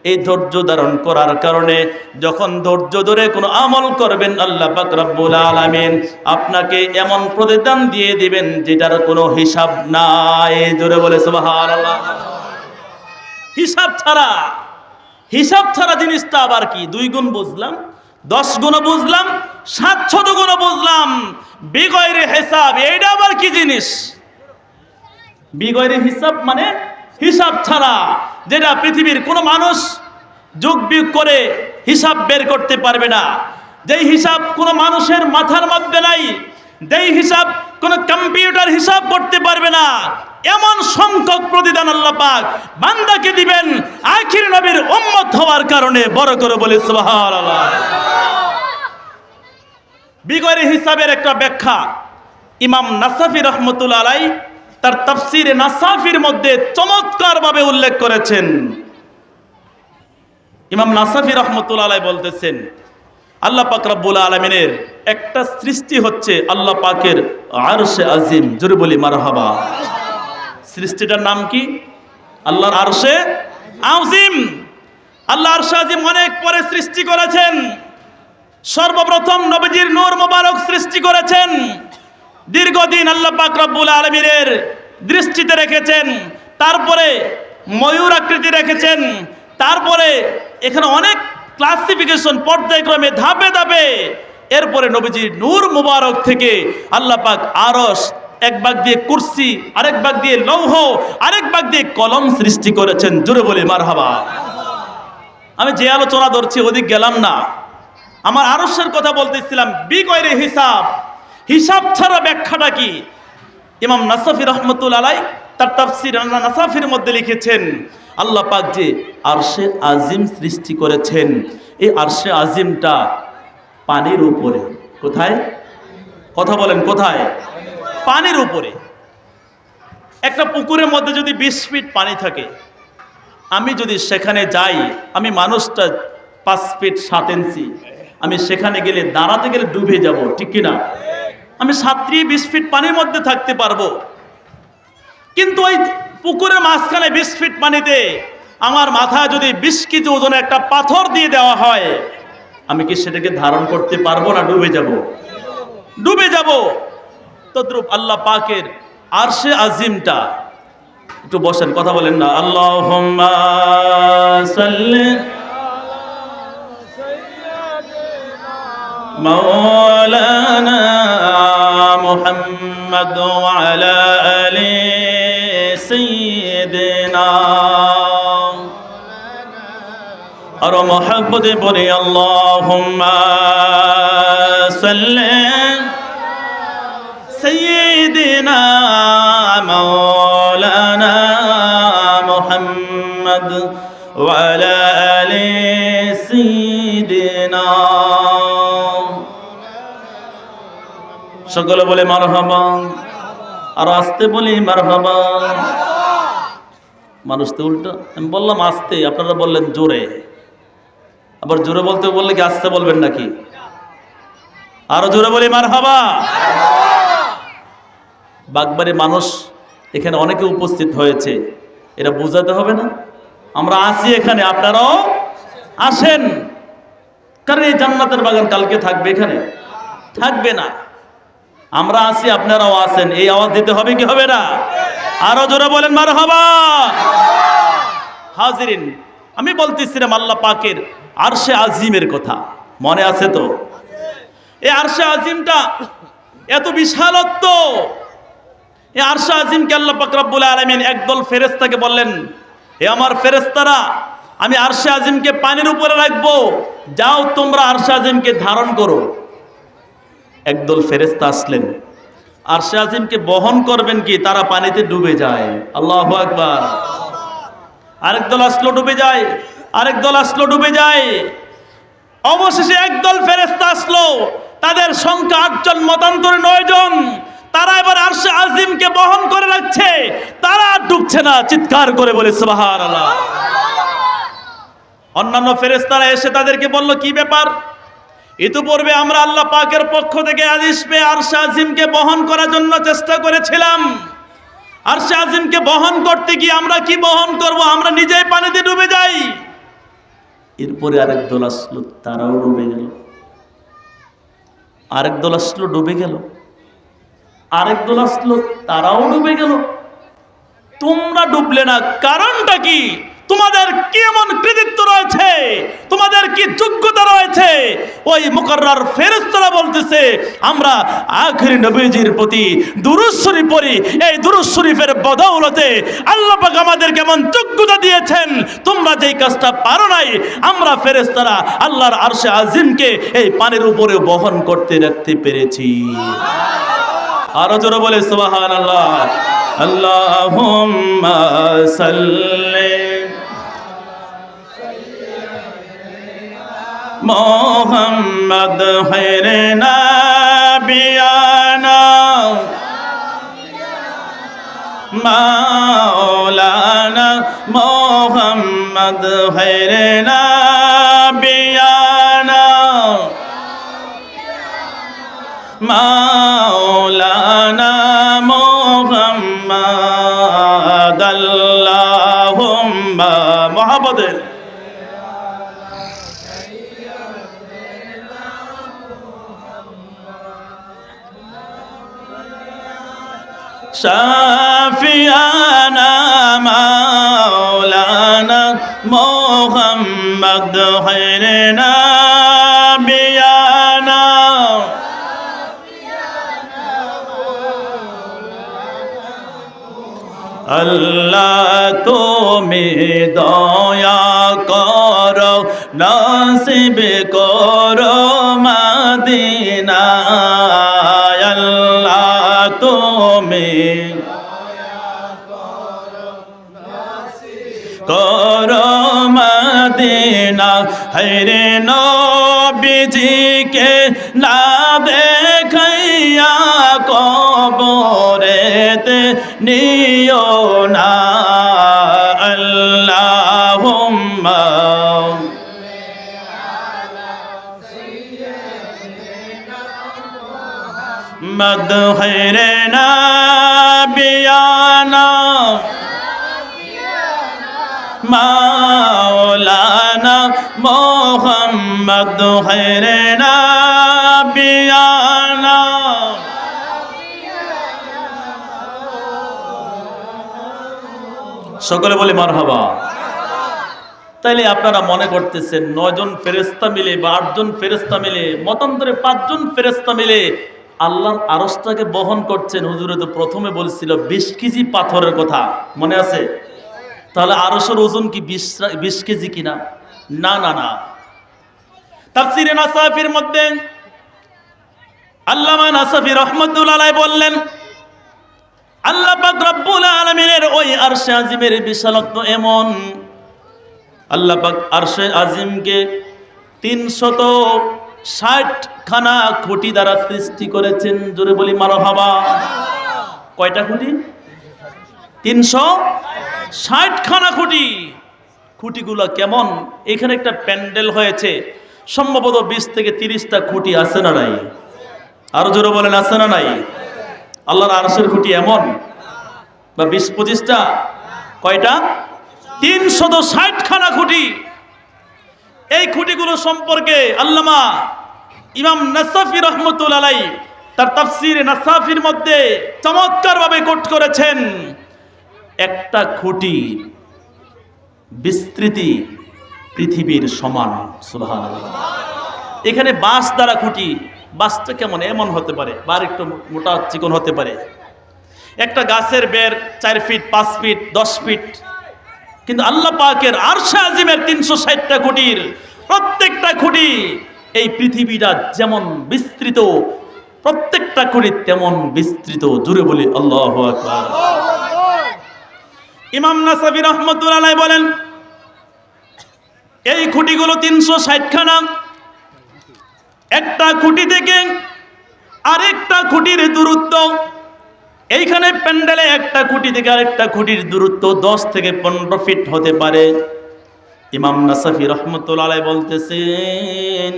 এই ধৈর্য ধারণ করার কারণে যখন ধৈর্য ধরে কোনো আমল করবেন, আল্লাহ পাক রব্বুল আলামিন আপনাকে এমন প্রতিদান দিয়ে দিবেন যেটার কোনো হিসাব নাই। জোরে বলে সুবহানাল্লাহ। হিসাব ছাড়া, হিসাব ছাড়া জিনিসটা আবার কি? 2 গুণ বুঝলাম, 10 গুণ বুঝলাম, 700 গুণ বুঝলাম, বিগয়রে হিসাব, এইটা আবার কি জিনিস? বিগয়রে হিসাব মানে হিসাব ছাড়া, যেটা পৃথিবীর কোনো মানুষ যোগ বিয়োগ করে হিসাব বের করতে পারবে না, যেই হিসাব কোনো মানুষের মাথার মধ্যে নাই, যেই হিসাব কোনো কম্পিউটার হিসাব করতে পারবে না, এমন সংখ্যক প্রতিদান আল্লাহ পাক বান্দাকে দিবেন আখির নবীর উম্মত হওয়ার কারণে। বড় করে বলি সুবহানাল্লাহ। বিগয়রে হিসাবের একটা ব্যাখ্যা ইমাম নাসাফি রাহমাতুল্লাহ আলাইহি তার তাফসিরে নাসাফির মধ্যে চমৎকার ভাবে উল্লেখ করেছেন। ইমাম নাসাফি রাহমাতুল্লাহ আলাইহি বলতেছেন, আল্লাহ পাক রব্বুল আলামিনের একটা সৃষ্টি হচ্ছে আল্লাহ পাকের আরশে আজিম। জোরে বলি মারহাবা। সৃষ্টিটার নাম কি? আল্লাহর আরশে আজিম। আল্লাহ আরশে আজিম অনেক পরে সৃষ্টি করেছেন। সর্বপ্রথম নবীজির নূর মোবারক সৃষ্টি করেছেন। দীর্ঘদিন আল্লাহ পাক রব্বুল আলামিনের দৃষ্টিতে রেখেছেন। তারপরে ময়ূর আকৃতি রেখেছেন। তারপরে এখানে অনেক ক্লাসিফিকেশন, পর্যায়ক্রমে, ধাপে ধাপে। এরপরে নবীজির নূর মোবারক থেকে আল্লাহ পাক আরশ, এক ভাগ দিয়ে কুরসি, আরেক ভাগ দিয়ে লৌহ, আরেক ভাগ দিয়ে কলম সৃষ্টি করেছেন। জোরে বলি মারহাবা। আমি যে আলোচনা ধরছি ওদিক গেলাম না, আমার আরশের কথা বলতেছিলাম। বিগয়রে হিসাব, হিসাব ছাড়া ব্যাখ্যাটা কি? ইমাম নাসাফি রাহমাতুল্লাহ আলাইহি তার তাফসীর নাসাফির মধ্যে লিখেছেন, আল্লাহ পাক যে আরশে আজিম সৃষ্টি করেছেন, এই আরশে আজিমটা পানির উপরে। কোথায়? কথা বলেন, কোথায়? পানির উপরে। একটা পুকুরের মধ্যে যদি 20 ফিট পানি থাকে, আমি যদি সেখানে যাই, আমি মানুষটা 5 ফিট 7 ইঞ্চি, আমি সেখানে গেলে দাঁড়াতে গেলে ডুবে যাব, ঠিক কিনা? আমি 20 ফিট পানির মধ্যে থাকতে পারবো, কিন্তু ওই পুকুরের মাঝখানে 20 ফিট পানিতে আমার মাথায় যদি 20 কেজি ওজনের একটা পাথর দিয়ে দেওয়া হয়, আমি কি সেটাকে ধারণ করতে পারবো না ডুবে যাব? ডুবে যাব। তদ্রূপ আল্লাহ পাকের আরশে আজিমটা। একটু বসেন, কথা বলেন না। আল্লাহুম্মা সাল্লি মাওলানা মুহাম্মাদ محمد وعلى آل سيدنا اور محبت بری اللهم صل سيدنا مولانا محمد وعلى آل سيدنا সকলে বলে মারহাবা আর আস্তে বলি মারহাবা মানুষ তো উল্টো আমি বললাম আস্তে আপনারা বললেন জোরে আবার জোরে বলতে বললে কি আস্তে বলবেন নাকি আরো জোরে বলি মারহাবা বাগবাড়ি মানুষ এখানে অনেকে উপস্থিত হয়েছে এটা বোঝাতে হবে না আমরা আসি এখানে আপনারাও আসেন কারণ এই জান্নাতের বাগান কালকে থাকবে এখানে থাকবে না আমরা আসি আপনারাও আসেন এই আওয়াজ দিতে হবে কি হবে না আরো জোরে বলেন মারহাবা হাজিরিন আমি বলতেছিলাম আল্লাহ পাকের আরশে আজিমের কথা মনে আছে তো এই আরশে আজিমটা এত বিশালত্ব এই আরশে আজিমকে আল্লাহ পাক রব্বুল আলামিন একদল ফেরেশতাকে বললেন হে আমার ফেরেশতারা আমি আরশে আজিমকে পানির উপরে রাখবো যাও তোমরা আরশে আজিমকে ধারণ করো একদল ফেরেশতা আসলেন আরশে আজিমকে বহন করবেন কি তারা পানিতে ডুবে যায় আল্লাহু আকবার আরেক দল আসলো ডুবে যায় আরেক দল আসলো ডুবে যায় অবশেষে একদল ফেরেশতা আসলো তাদের সংখ্যা 8 জন মতান্তরে 9 জন তারা এবার আরশে আজিমকে বহন করে রাখছে তারা ডুবছে না চিৎকার করে বলে সুবহানাল্লাহ অন্যান্য ফেরেশতারা এসে তাদেরকে বলল কি ব্যাপার ইতিপূর্বে আমরা আল্লাহ পাকের পক্ষ থেকে আদেশ পেয়ে আরশে আজিমকে বহন করার জন্য চেষ্টা করেছিলাম আরশে আজিমকে বহন করতে গিয়ে আমরা কি বহন করব আমরা নিজেই পানিতে ডুবে যাই এরপরে আরেক দল আসলো তারাও ডুবে গেল আরেক দল আসলো ডুবে গেল আরেক দল আসলো তারাও ডুবে গেল তোমরা ডুবলে না কারণটা কি তোমাদের কি এমন কৃতিত্ব রয়েছে তোমাদের কি যোগ্যতা রয়েছে ওই মুকাররার ফেরেশতারা বলতেছে আমরা আখিরি নবীজির প্রতি দুরূদ শরীফ পড়ি এই দুরূদ শরীফের বদৌলতে আল্লাহ পাক আমাদের কেমন যোগ্যতা দিয়েছেন তোমরা যেই কাজটা পারো নাই আমরা ফেরেশতারা আল্লাহর আরশে আজিমকে এই পানির উপরে বহন করতে রাখতে পেরেছি আরো জোরে বলে সুবহানাল্লাহ আল্লাহুম্মা সাল্লি মোহাম্মদ খায়রে নাবিয়ানা মাওলানা মোহাম্মদ খায়রে নাবিয়ানা মাওলানা মোহাম্মদ আল্লাহুম্মা মুহাম্মাদ শাফিয়ানা মাওলানা মোহাম্মদ খায়রে নাবিয়ানা আল্লাহ তুমি দয়া করো নসিব করো মদিনা আল্লাহ তুমি করো মদিনা হরে নবীজিকে না দেখাইয়া কবরেতে নিও না আল্লাহুম্মা মদ হরে নাবিয়ানা মাওলানা মোহাম্মদ খায়রে নাবিয়ানা সকলে বলে মারহাবা তাইলে আপনারা মনে করতেছেন 9 জন ফেরেশতা মিলে বা 8 জন ফেরেশতা মিলে মতান্তরে 5 জন ফেরেশতা মিলে আল্লাহর আরশটাকে বহন করছেন। হুজুরে তো প্রথমে বলছিল 20 কেজি পাথরের কথা, মনে আছে? তাহলে আরশের ওজন কি 20 কেজি কিনা? না না না। তাফসীরে নাসাফির মধ্যে আল্লামা নাসাফি রাহমাতুল্লাহ আলাইহি বললেন, আল্লাহ পাক রব্বুল আলামিনের ওই আরশে আজিমের বিশালত্ব এমন, আল্লাহ পাক আরশে আজিমকে 360 খানা খুঁটি দ্বারা সৃষ্টি করেছেন। জোরে বলি মারহাবা। কয়টা খুঁটি? 360 খানা খুঁটি। খুঁটিগুলো কেমন? এখানে একটা প্যান্ডেল হয়েছে, সম্ভবত 20 থেকে 30টা খুঁটি আছে না নাই? আরো জোরে বলেন, আছে না নাই? আল্লাহর আরশের খুঁটি এমন, বা 20-25টা? কয়টা? 360 খানা খুঁটি। এই খুঁটিগুলো সম্পর্কে আল্লামা ইমাম নাসাফি রাহমাতুল্লাহ আলাইহি তার তাফসীরে নাসাফির মধ্যে চমৎকারভাবে কোট করেছেন। একটা খুঁটি বিস্তৃতি পৃথিবীর সমান। সুবহানাল্লাহ। এখানে বাঁশ দ্বারা খুঁটি, বাঁশটা কেমন? এমন হতে পারে, বা একটু মোটা চিকন হতে পারে। একটা গাছের বের 4 ফিট, 5 ফিট, 10 ফিট। কিন্তু আল্লাহ পাকের আরশে আজিমের 360টা খুঁটির প্রত্যেকটা খুঁটি এই পৃথিবীটা যেমন বিস্তৃত, প্রত্যেকটা খুঁটি তেমন বিস্তৃত। জুড়ে বলি আল্লাহু আকবার। ইমাম নাসাফি রাহমাতুল্লাহ আলাইহি বলেন, এই খুঁটিগুলো 360 খানা। একটা খুঁটি থেকে আরেকটা খুঁটির দূরত্ব, এইখানে প্যান্ডেলে একটা খুঁটি থেকে আরেকটা খুঁটির দূরত্ব 10 থেকে 15 ফিট হতে পারে। ইমাম নাসাফি রাহমাতুল্লাহ আলাইহি বলতেছেন,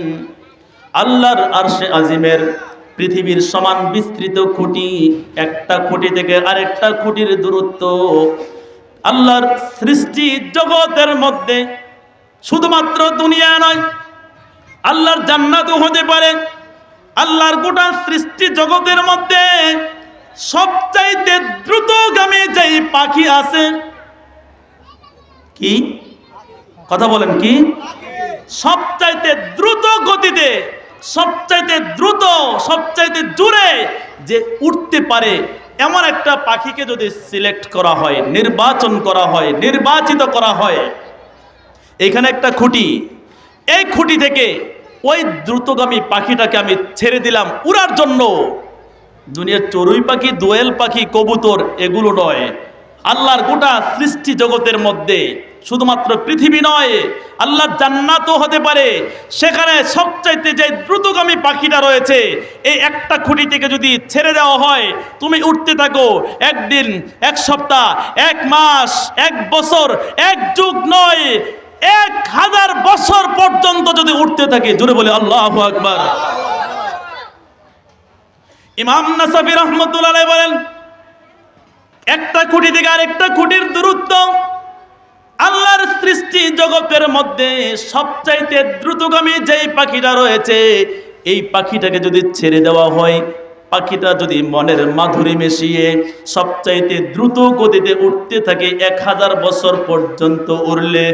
আল্লাহর আরশে আজিমের পৃথিবীর সমান বিস্তৃত খুঁটি, একটা খুঁটি থেকে আরেকটা খুঁটির দূরত্ব আল্লাহর সৃষ্টি জগতের মধ্যে, শুধুমাত্র দুনিয়া নয়, আল্লাহর জান্নাতও হতে পারে। আল্লাহর গোটা সৃষ্টি জগতের মধ্যে সবচাইতে দ্রুতগামী যেই পাখি আছে, কি কথা বলেন? কি? সবচাইতে দ্রুত গতিতে, সবচাইতে দ্রুত, সবচাইতে জোরে যে উঠতে পারে, এমন একটা পাখিকে যদি সিলেক্ট করা হয়, নির্বাচন করা হয়, নির্বাচিত করা হয়, এখানে একটা খুঁটি, এই খুঁটি থেকে ওই দ্রুতগামী পাখিটাকে আমি ছেড়ে দিলাম উড়ার জন্য। দুনিয়ার চড়ুই পাখি, দোয়েল পাখি, কবুতর এগুলো নয়, আল্লাহর গোটা সৃষ্টি জগতের মধ্যে শুধুমাত্র পৃথিবী নয়, আল্লাহর জান্নাতও হতে পারে। সেখানে সবচাইতে যে দ্রুতগামী পাখিটা রয়েছে, এই একটা খুঁটি থেকে যদি ছেড়ে দেওয়া হয়, তুমি উঠতে থাকো, একদিন, এক সপ্তাহ, এক মাস, এক বছর, এক যুগ নয়, 1000 বছর পর্যন্ত যদি উঠতে থাকে। জোরে বলে আল্লাহু আকবার। ইমাম নাসাফি রাহমাতুল্লাহ আলাইহি বলেন, একটা খুঁটি থেকে আরেকটা খুঁটির দূরত্ব আল্লাহর সৃষ্টি জগতের মধ্যে সবচাইতে দ্রুতগামী যেই পাখিটা রয়েছে, এই পাখিটাকে যদি ছেড়ে দেওয়া হয়, পাখিটা যদি মনের মাধুরী মিশিয়ে সবচাইতে দ্রুত গতিতে উঠতে থাকে, 1000 বছর পর্যন্ত উড়লে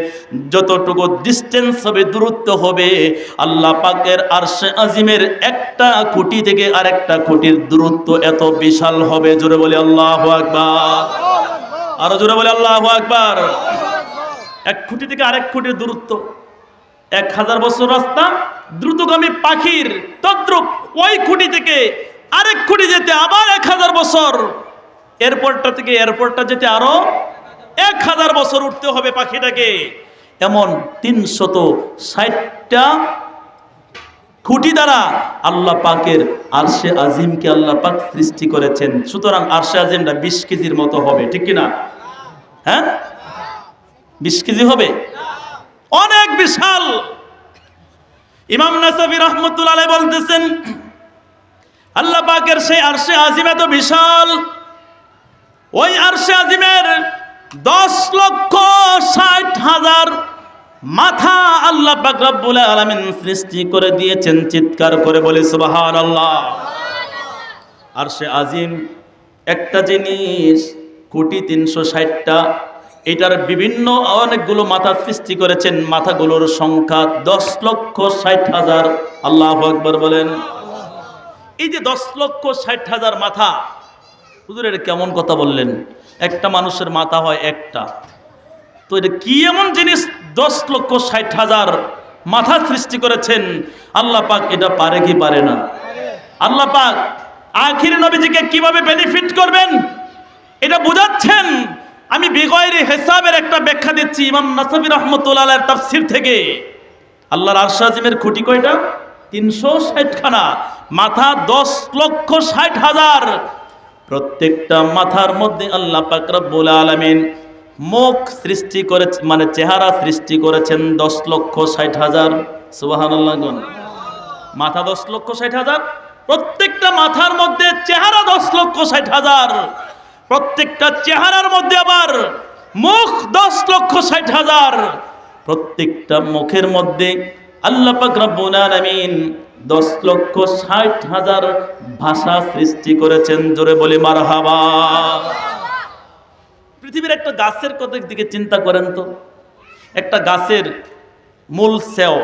যতটুকু ডিস্টেন্স হবে, দূরত্ব হবে, আল্লাহ পাকের আরশে আজিমের একটা খুঁটি থেকে আরেকটা খুঁটির দূরত্ব এত বিশাল হবে। জোরে বলে আল্লাহু আকবার। আরো জোরে বলে আল্লাহু আকবার। এক খুঁটি থেকে আরেক খুঁটির দূরত্ব 1000 বছর রাস্তা, দ্রুতগামী পাখির তদ্রুপ ওই খুঁটি থেকে আরেক খুঁটি যেতে আবার 1000 বছর, এয়ারপোর্টটা থেকে এয়ারপোর্টটা যেতে আরো 1000 বছর উঠতে হবে পাখিটাকে। এমন 360টা খুঁটি দ্বারা আল্লাহ পাকের আরশে আজিমকে আল্লাহ পাক সৃষ্টি করেছেন। সুতরাং আরশে আজিমটা 20 কেজির মতো হবে, ঠিক কিনা? হ্যাঁ, 20 কেজি হবে, অনেক বিশাল। ইমাম নাসাফি রাহমাতুল্লাহ আলাইহি বলতেছেন, আল্লাহ পাকের সেই আরশে আজিম এত বিশাল, ওই আরশে আজিমের 10,60,000 মাথা আল্লাহ পাক রব্বুল আলামিন সৃষ্টি করে দিয়েছেন। চিৎকার করে বলে সুবহানাল্লাহ। আরশে আজিম একটা জিনিস, কোটি 360টা, এটার বিভিন্ন অনেকগুলো মাথা সৃষ্টি করেছেন। মাথাগুলোর সংখ্যা 10,60,000। আল্লাহু আকবার বলেন। এই যে 10,60,000 মাথা, হুজুর এটা কেমন কথা বললেন? একটা মানুষের মাথা হয় একটা, তো এটা কি এমন জিনিস 10,60,000 মাথা সৃষ্টি করেছেন আল্লাহ পাক? এটা পারে কি পারে না? আল্লাহ পাক আখির নবীজিকে কিভাবে বেনিফিট করবেন এটা বুঝাচ্ছেন। আমি বিগয়রে হিসাবের একটা ব্যাখ্যা দিচ্ছি ইমাম নাসাফি রাহমাতুল্লাহ আলাইহির তাফসীর থেকে। আল্লাহর আরশ আজিমের খুঁটি কয়টা? 360 খানা। মাথা 10,60,000। প্রত্যেকটা মাথার মধ্যে আল্লাহ পাক রব্বুল আলামিন মুখ সৃষ্টি করেছেন, মানে চেহারা সৃষ্টি করেছেন 10,60,000। সুবহানাল্লাহ। মাথা 10,60,000, প্রত্যেকটা মাথার মধ্যে চেহারা 10,60,000, প্রত্যেকটা চেহারার মধ্যে আবার মুখ 10,60,000, প্রত্যেকটা মুখের মধ্যে আল্লাহ পাক রব্বুল আলামিন 10,60,000 ভাষা সৃষ্টি করেছেন। জোরে বলি মারহাবা। পৃথিবীর একটা গাছের কথা দিকে চিন্তা করেন তো। একটা গাছের মূল সেও,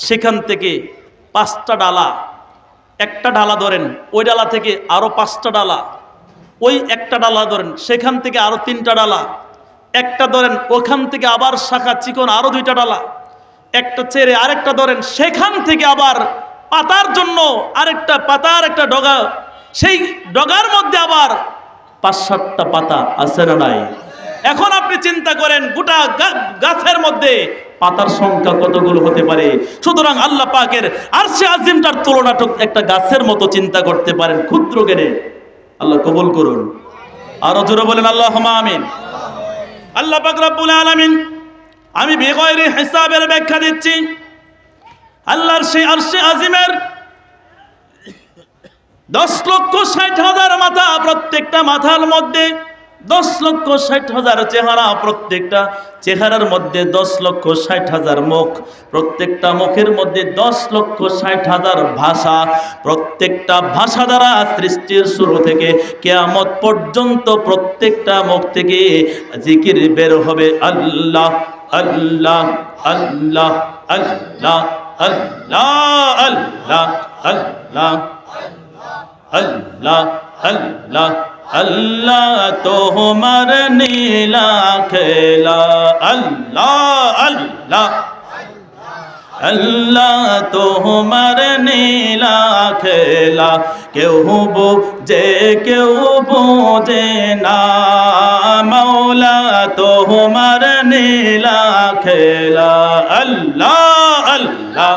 সেখান থেকে 5টা ডালা, একটা ডালা ধরেন, ওই ডালা থেকে আরো 5টা ডালা, ওই একটা ডালা ধরেন, সেখান থেকে আরো 3টা ডালা, একটা ধরেন, ওখান থেকে আবার শাখা চিকন আরো 2টা ডালা, একটা ছেড়ে আরেকটা ধরেন, সেখান থেকে আবার পাতার জন্য আরেকটা পাতার একটা ডগা, সেই ডগার মধ্যে আবার 5-7টা পাতা আছে না নাই? এখন আপনি চিন্তা করেন গোটা গাছের মধ্যে পাতার সংখ্যা কতগুলো হতে পারে। সুতরাং আল্লাহ পাকের আরশে আজিমটার তুলনাটুক একটা গাছের মতো চিন্তা করতে পারেন ক্ষুদ্র জ্ঞানে। আল্লাহ কবুল করুন। আরো জোরে বলেন আল্লাহুম্মা আমিন। আল্লাহ পাক রব্বুল আলামিন, আমি বেগয়রে হিসাবের ব্যাখ্যা দিচ্ছি। আল্লাহর সেই আরশে আজিমের 10,60,000 মাথা, প্রত্যেকটা মাথার মধ্যে 10,60,000 চেহারা, প্রত্যেকটা চেহারার মধ্যে 10,60,000 মুখ, প্রত্যেকটা মুখের মধ্যে 10,60,000 ভাষা, প্রত্যেকটা ভাষা দ্বারা সৃষ্টির শুরু থেকে কিয়ামত পর্যন্ত প্রত্যেকটা মুখ থেকে জিকির বের হবে আল্লাহ আল্লাহ আল্লাহ আল্লাহ আল্লাহ আল্লাহ আল্লাহ আল্লাহ আল্লাহ আল্লাহ তোমার নীলা খেলা, আল্লাহ আল্লাহ আল্লাহ তোমার নীলা খেলা, কেউ বোঝে না মৌলা তোমার নীলা খেলা, আল্লাহ আল্লাহ।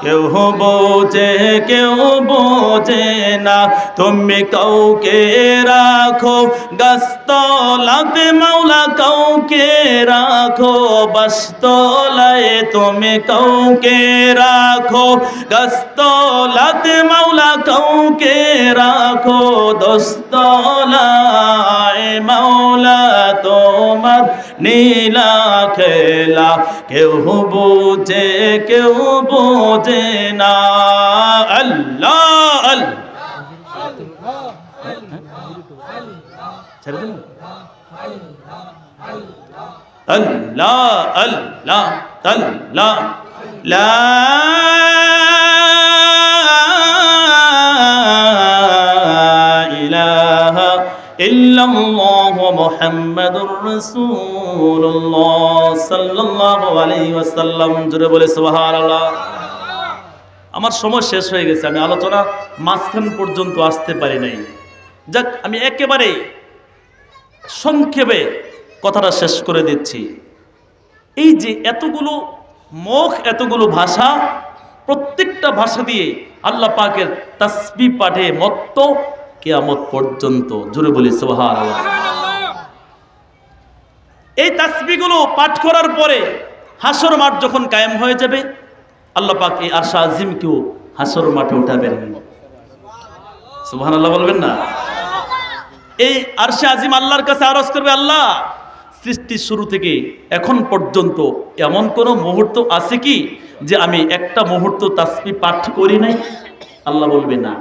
কেউ বোঝে না, তুমি কাউকে রাখো গাছতলাতে মাওলা, কাউকে রাখো বাসতলায়, তুমি কাউকে রাখো গাছতলাতে মাওলা, কাউকে রাখো দোস্তলায় মাওলা তোমার নীলা খেলা, কেউ বোঝে না আল্লাহ আল্লাহ আল্লাহ আল্লাহ লা ইলাহা ইল্লাল্লাহু মুহাম্মাদুর রাসূলুল্লাহ সাল্লাল্লাহু আলাইহি ওয়াসাল্লাম। জোরে বলে সুবহানাল্লাহ। আমার সময় শেষ হয়ে গেছে, আমি আলোচনা মাঝখান পর্যন্ত আসতে পারি নাই। যাক, আমি একেবারে সংক্ষেপে কথাটা শেষ করে দিচ্ছি। এই যে এতগুলো মুখ, এতগুলো ভাষা, প্রত্যেকটা ভাষা দিয়ে আল্লাহ পাকের তাসবিহ পাঠে মত্ত কিয়ামত পর্যন্ত। জোরে বলি সুবহানাল্লাহ। এই তাসবিহগুলো পাঠ করার পরে হাসর মাঠ যখন কায়েম হয়ে যাবে, আল্লাহ পাক এই আরশে আজিমকেও হাসর মাঠে উঠাবেন। সুবহানাল্লাহ বলবেন না? এই আরশে আজিম আল্লাহর কাছে আরজ করবে, আল্লাহ সৃষ্টির শুরু থেকে এখন পর্যন্ত এমন কোনো মুহূর্ত আছে কি যে আমি একটা মুহূর্ত তাসবিহ পাঠ করি নাই? আল্লাহ বলবে না।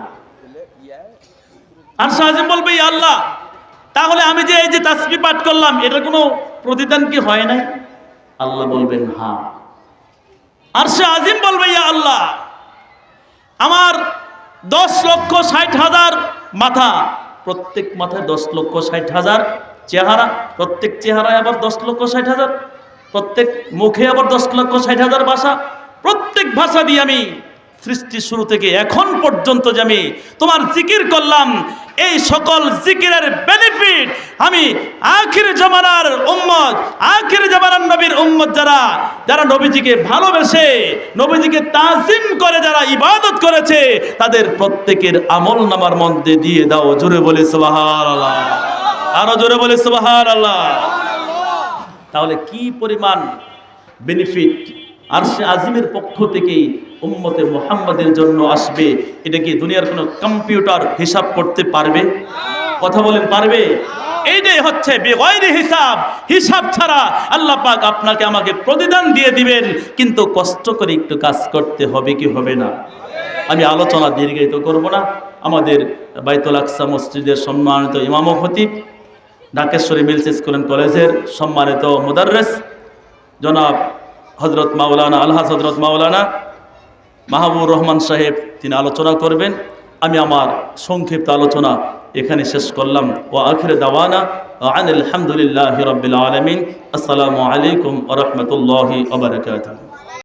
আরশে আজিম বলবে, ইয়া আল্লাহ, তাহলে আমি যে এই যে তাসবিহ পাঠ করলাম এটার কোনো প্রতিদান কি হয় নাই? আল্লাহ বলবেন হ্যাঁ। আরশে আজিম বলবে, ইয়া আল্লাহ, আমার 10,60,000 মাথা, প্রত্যেক মাথায় 10,60,000 চেহারা, প্রত্যেক চেহারায় আবার 10,60,000, প্রত্যেক মুখে আবার 10,60,000 ভাষা। প্রত্যেক ভাষা দিয়ে আমি সৃষ্টি শুরু থেকে এখন পর্যন্ত যে আমি তোমার জিকির করলাম, এই সকল জিকিরের বেনিফিট আমি আখির জামানার উম্মত, আখির জামানার নবীর উম্মত যারা নবীজিকে ভালোবেসে, নবীজিকে তাজিম করে, যারা ইবাদত করেছে, তাদের প্রত্যেকের আমল নামার মধ্যে দিয়ে দাও। জোরে বলে সুবহানাল্লাহ, আরো জোরে বলে সুবহানাল্লাহ। তাহলে কি পরিমাণ বেনিফিট আরশে আজিমের পক্ষ থেকেই উম্মতে মুহাম্মাদের জন্য আসবে, এটা কি দুনিয়ার কোনো কম্পিউটার হিসাব করতে পারবে? কথা বলেন, পারবে? এইটাই হচ্ছে বেগয়রে হিসাব, হিসাব ছাড়া আল্লাহ পাক আপনাকে আমাকে প্রতিদান দিয়ে দিবেন, কিন্তু কষ্ট করে একটু কাজ করতে হবে কি হবে না? আমি আলোচনা দীর্ঘায়িত করব না। আমাদের বাইতুল আকসা মসজিদের সম্মানিত ইমাম ও খতিব, ঢাকেশ্বরী মিলস স্কুল অ্যান্ড কলেজের সম্মানিত মুদাররিস জনাব হযরত মাওলানা আলহাজ হযরত মাওলানা মাহবুবুর রহমান সাহেব, তিনি আলোচনা করবেন। আমি আমার সংক্ষিপ্ত আলোচনা এখানে শেষ করলাম। ওয়া আখির দাওয়ানা আনিল হামদুলিল্লাহি রাব্বিল আলামিন। আসসালামু আলাইকুম ওয়া রাহমাতুল্লাহি ওয়া বারাকাতুহু।